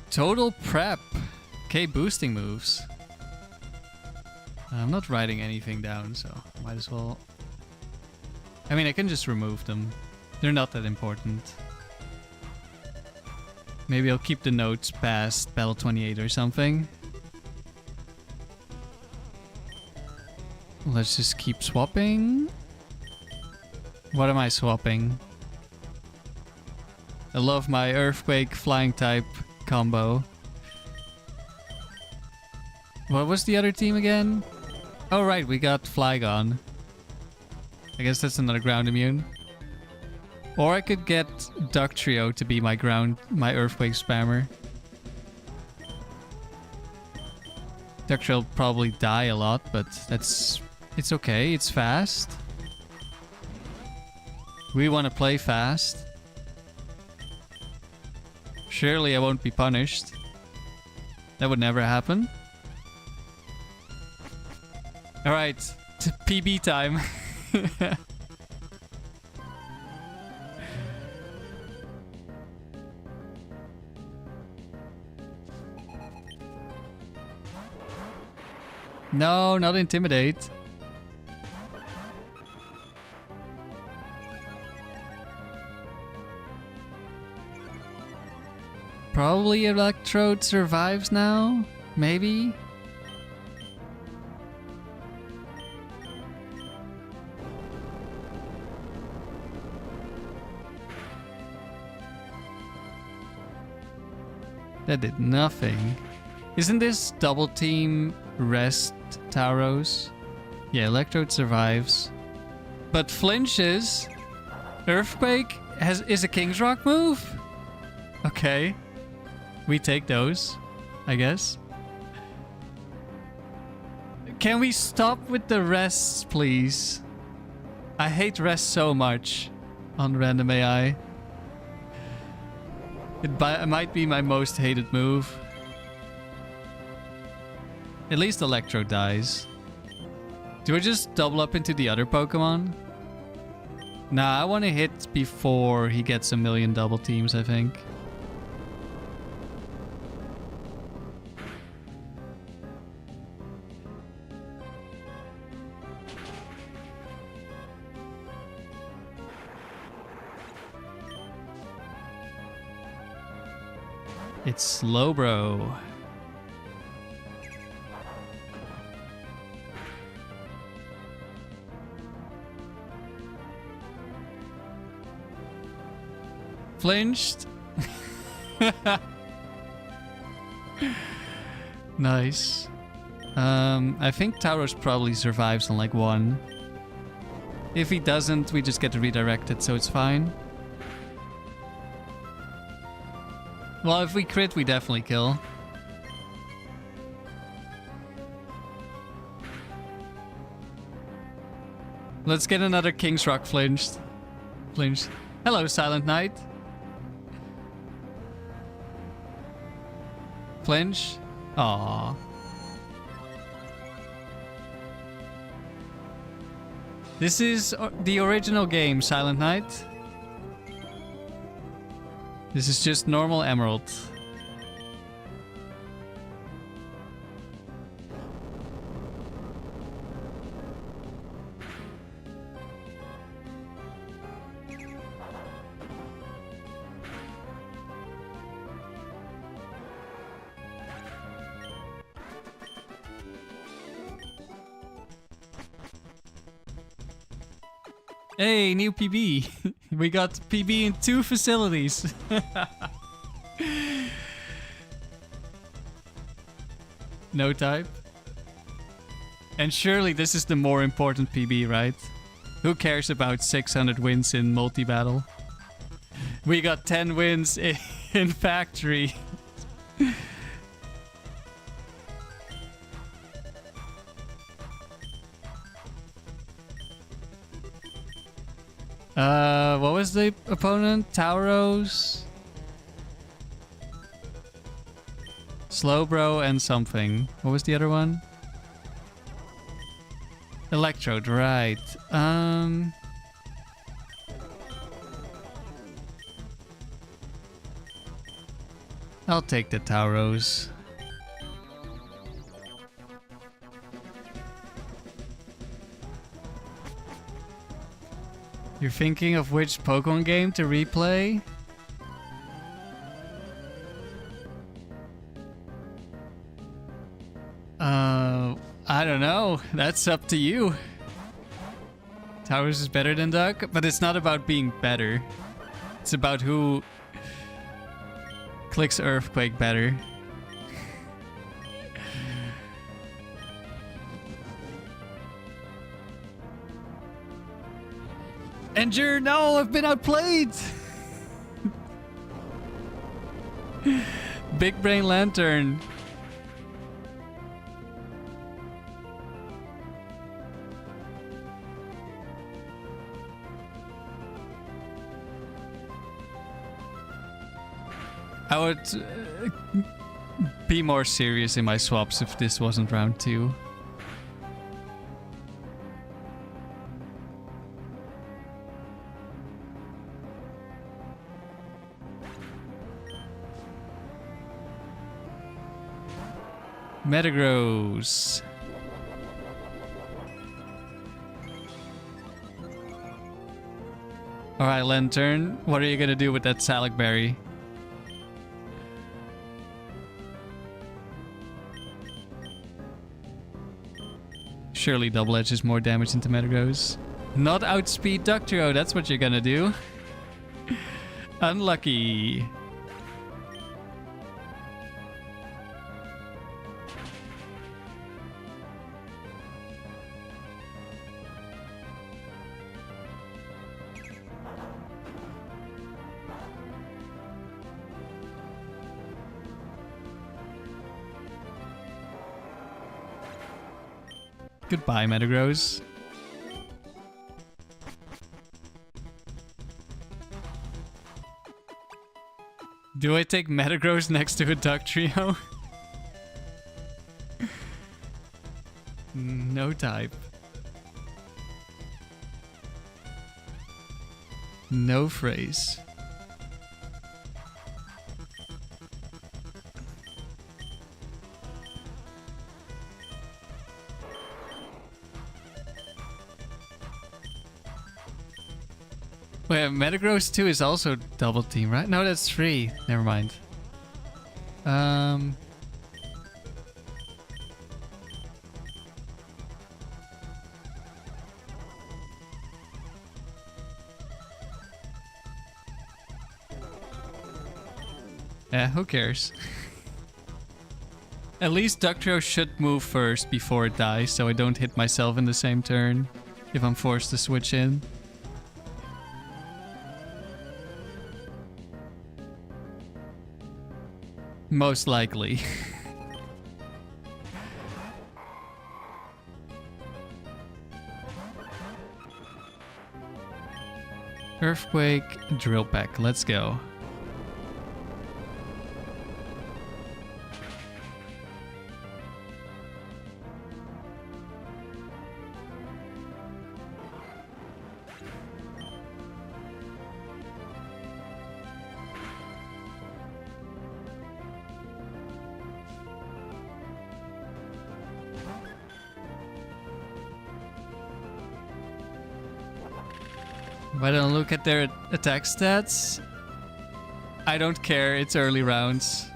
Total prep. Okay, boosting moves. I'm not writing anything down, so might as well... I mean, I can just remove them. They're not that important. Maybe I'll keep the notes past Battle 28 or something. Let's just keep swapping. What am I swapping? I love my Earthquake Flying type combo. What was the other team again? Oh right, we got Flygon. I guess that's another ground immune. Or I could get Ductrio to be my Earthquake spammer. Ductrio will probably die a lot, but it's okay, it's fast. We want to play fast. Surely I won't be punished. That would never happen. Alright, PB time. No, not Intimidate. Probably Electrode survives now? Maybe? That did nothing. Isn't this double team rest Tauros? Yeah, Electrode survives. But flinches? Earthquake is a King's Rock move? Okay. We take those, I guess. Can we stop with the rests, please? I hate rest so much on random AI. It might be my most hated move. At least Electro dies. Do I just double up into the other Pokemon? Nah, I want to hit before he gets a million double teams, I think. It's Slowbro. Flinched. Nice. I think Tauros probably survives on like 1. If he doesn't, we just get redirected, so it's fine. Well, if we crit, we definitely kill. Let's get another King's Rock flinched. Flinched. Hello, Silent Knight. Flinch. Aww. This is the original game, Silent Knight. This is just normal Emerald. Hey, new PB. We got PB in 2 facilities. No type. And surely this is the more important PB, right? Who cares about 600 wins in multi-battle? We got 10 wins in factory. What was the opponent? Tauros? Slowbro and something. What was the other one? Electrode, right. I'll take the Tauros. You're thinking of which Pokemon game to replay? I don't know. That's up to you. Towers is better than Duck, but it's not about being better. It's about who clicks Earthquake better. Endure, no, I've been outplayed! Big Brain Lantern. I would be more serious in my swaps if this wasn't round 2. Metagross. Alright, Lantern, what are you gonna do with that Salac Berry? Surely Double Edge is more damage into Metagross. Not outspeed Ductrio, that's what you're gonna do. Unlucky. Goodbye, Metagross. Do I take Metagross next to a Ductrio? No type. No phrase. Wait, Metagross 2 is also double team, right? No, that's 3. Never mind. Yeah, who cares? At least Ductrio should move first before it dies, so I don't hit myself in the same turn if I'm forced to switch in. Most likely. Earthquake, Drill Peck, let's go. If I don't look at their attack stats, I don't care, it's early rounds.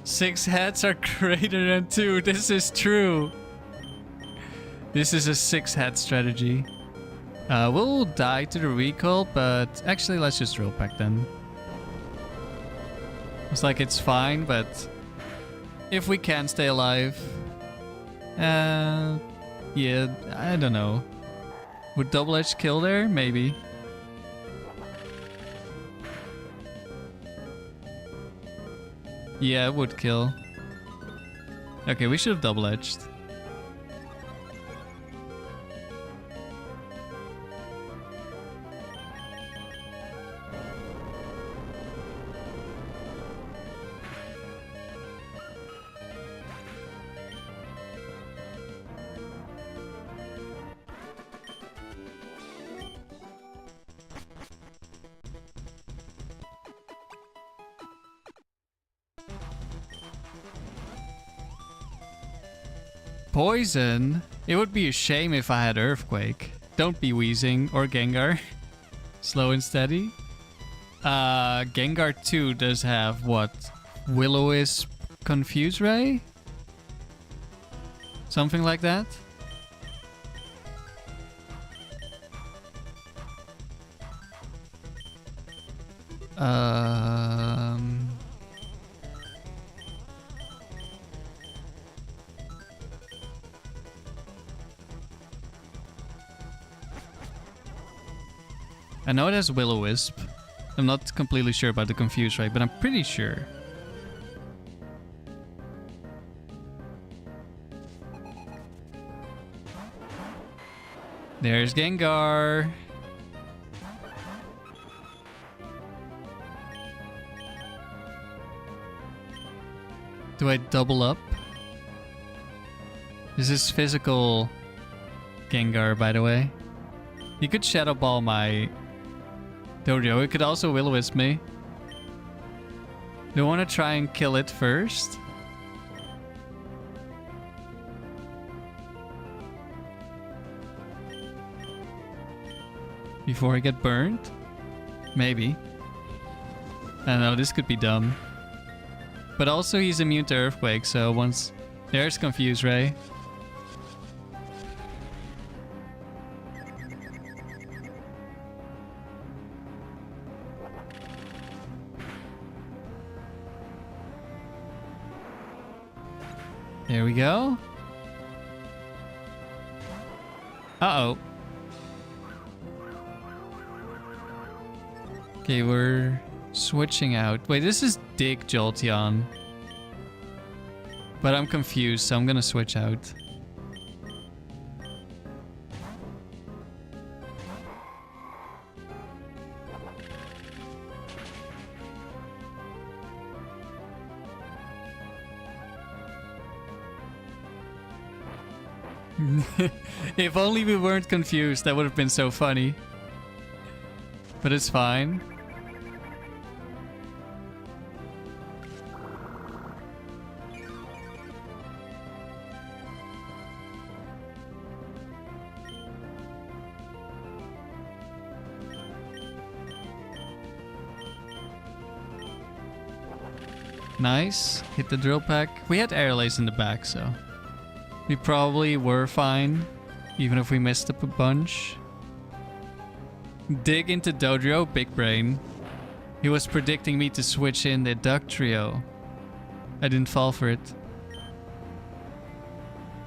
6 heads are greater than 2, this is true. This is a 6-head strategy. We'll die to the recall, but actually let's just Drill Peck then. It's like it's fine, but If we can stay alive. Yeah, I don't know. Would double edge kill there? Maybe. Yeah, it would kill. Okay, we should have double edged. Poison? It would be a shame if I had Earthquake. Don't be wheezing. Or Gengar. Slow and steady. Gengar 2 does have what? Will-O-Wisp Confuse Ray? Something like that? I know it has Will-O-Wisp. I'm not completely sure about the Confuse Ray, but I'm pretty sure. There's Gengar. Do I double up? This is physical Gengar, by the way. You could Shadow Ball my Dojo. It could also Will-O-Wisp me. Do I want to try and kill it first? Before I get burned? Maybe. I don't know, this could be dumb. But also he's immune to Earthquake, so once... There's Confuse Ray. There we go. Uh-oh. Okay, we're switching out. Wait, this is Dig Jolteon. But I'm confused, so I'm gonna switch out. If only we weren't confused, that would have been so funny. But it's fine. Nice. Hit the drill pack. We had air lace in the back, so we probably were fine, even if we missed up a bunch. Dig into Dodrio, big brain. He was predicting me to switch in the Duck Trio. I didn't fall for it.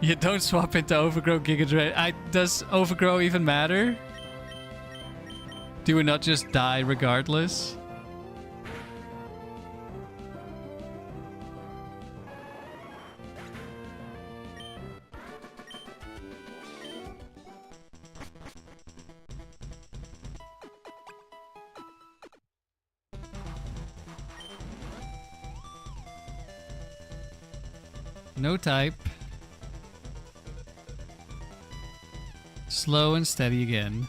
You don't swap into Overgrow, Giga Drain. Does Overgrow even matter? Do we not just die regardless? No type. Slow and steady again.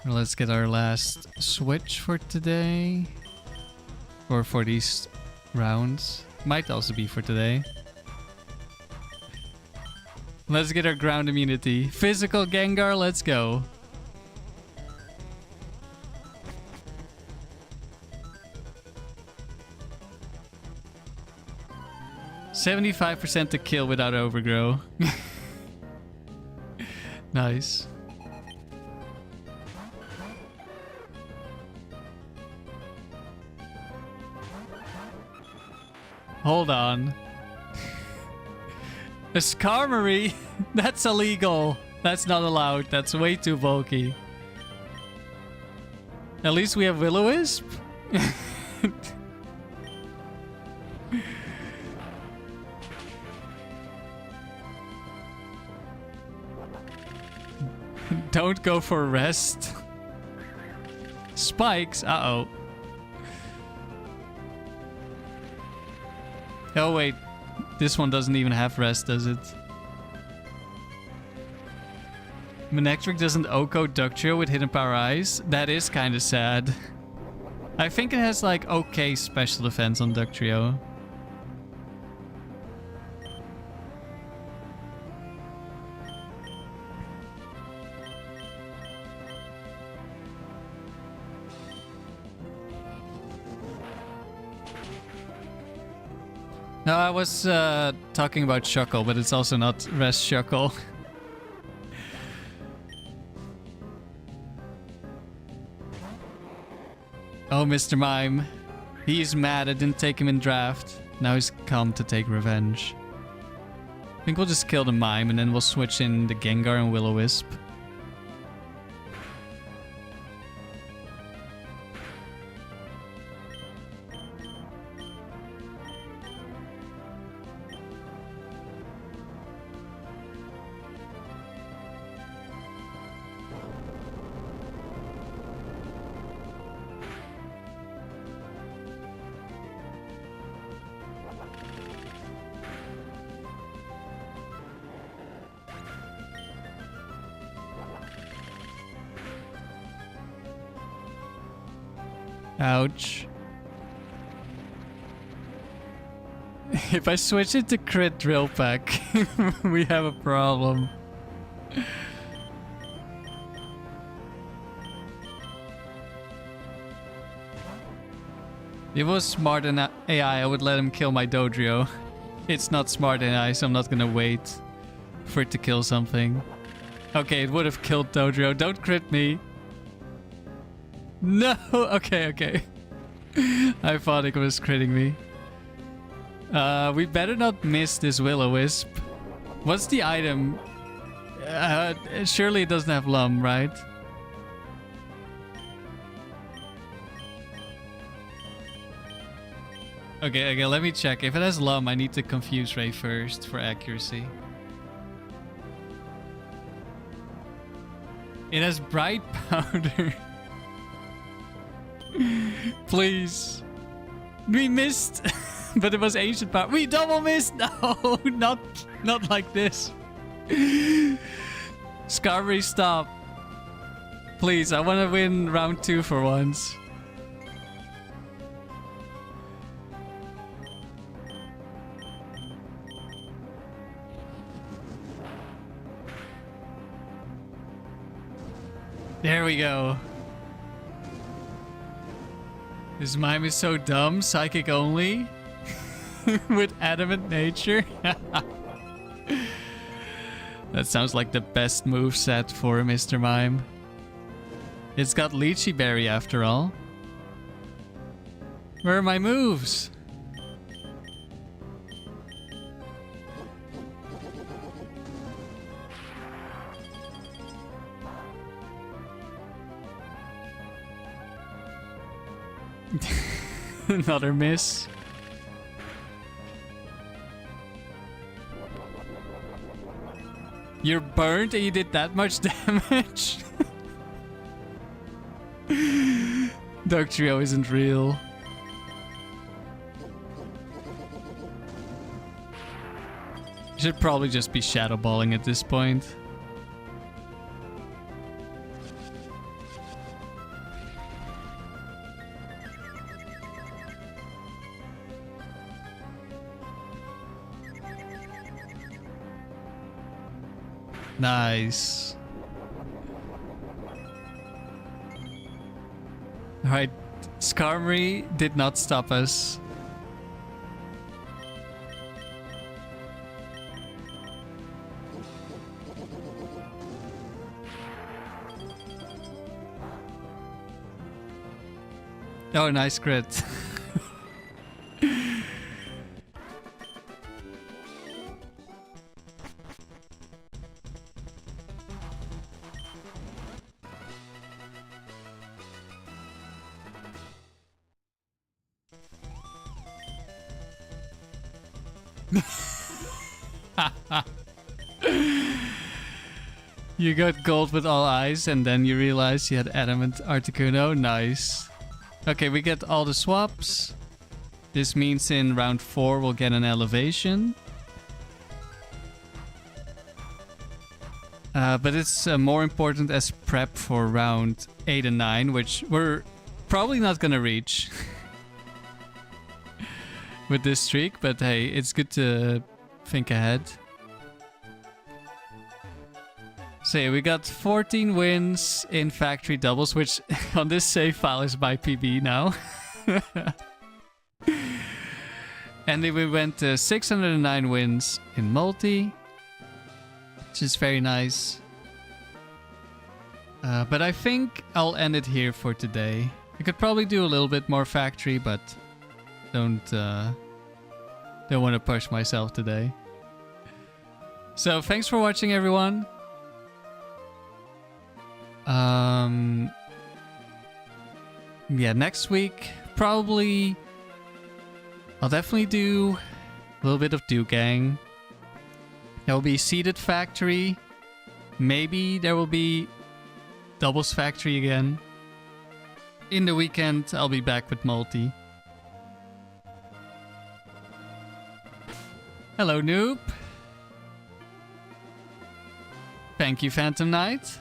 Well, let's get our last switch for today. Or for these rounds. Might also be for today. Let's get our ground immunity. Physical Gengar, let's go. %75% to kill without Overgrow. Nice. Hold on. A skarmory? That's illegal. That's not allowed. That's way too bulky. At least we have Will-O-Wisp. Don't go for rest. Spikes? Uh-oh. Oh, wait. This one doesn't even have rest, does it? Manectric doesn't Oko Ductrio with Hidden Power Eyes? That is kind of sad. I think it has, like, okay special defense on Ductrio. No, I was talking about Shuckle, but it's also not Rest Shuckle. Oh, Mr. Mime. He's mad I didn't take him in draft. Now he's come to take revenge. I think we'll just kill the Mime and then we'll switch in the Gengar and Will-O-Wisp. Ouch. If I switch it to crit drill pack, we have a problem. If it was smart AI, I would let him kill my Dodrio. It's not smart AI, so I'm not gonna wait for it to kill something. Okay, it would have killed Dodrio. Don't crit me. No! Okay. I thought it was critting me. We better not miss this Will-O-Wisp. What's the item? Surely it doesn't have Lum, right? Okay, let me check. If it has Lum, I need to Confuse Ray first for accuracy. It has Bright Powder. Please. We missed. But it was Ancient Power. We double missed. No, not like this. Skarmory, stop. Please, I want to win round 2 for once. There we go. This Mime is so dumb. Psychic only. With Adamant Nature. That sounds like the best moveset for Mr. Mime. It's got Lychee Berry after all. Where are my moves? Another miss. You're burnt and you did that much damage? Ductrio isn't real. Should probably just be shadow balling at this point. Nice. Alright, Skarmory did not stop us. Oh, nice crit. You got gold with all eyes, and then you realize you had adamant Articuno. Nice. Okay, we get all the swaps. This means in round 4 we'll get an elevation. But it's more important as prep for round 8 and 9, which we're probably not gonna reach with this streak. But hey, it's good to think ahead. So yeah, we got 14 wins in factory doubles, which on this save file is by PB now. And then we went to 609 wins in multi, which is very nice. But I think I'll end it here for today. I could probably do a little bit more factory, but don't want to push myself today. So thanks for watching, everyone. Yeah, next week probably I'll definitely do a little bit of Do Gang. There will be Seeded Factory. Maybe there will be Doubles Factory again. In the weekend, I'll be back with multi. Hello, noob. Thank you, Phantom Knight.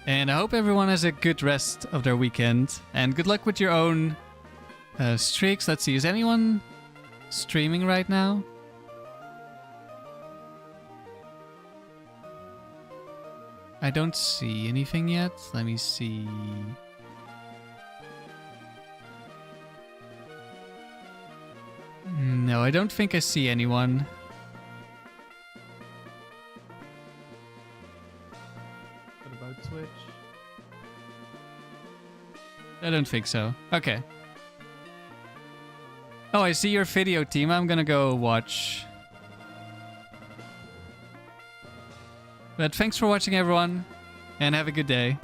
And I hope everyone has a good rest of their weekend. And good luck with your own streaks. Let's see, is anyone streaming right now? I don't see anything yet. Let me see. No, I don't think I see anyone. What about Twitch? I don't think so. Okay. Oh, I see your video, team. I'm gonna go watch. But thanks for watching, everyone, and have a good day.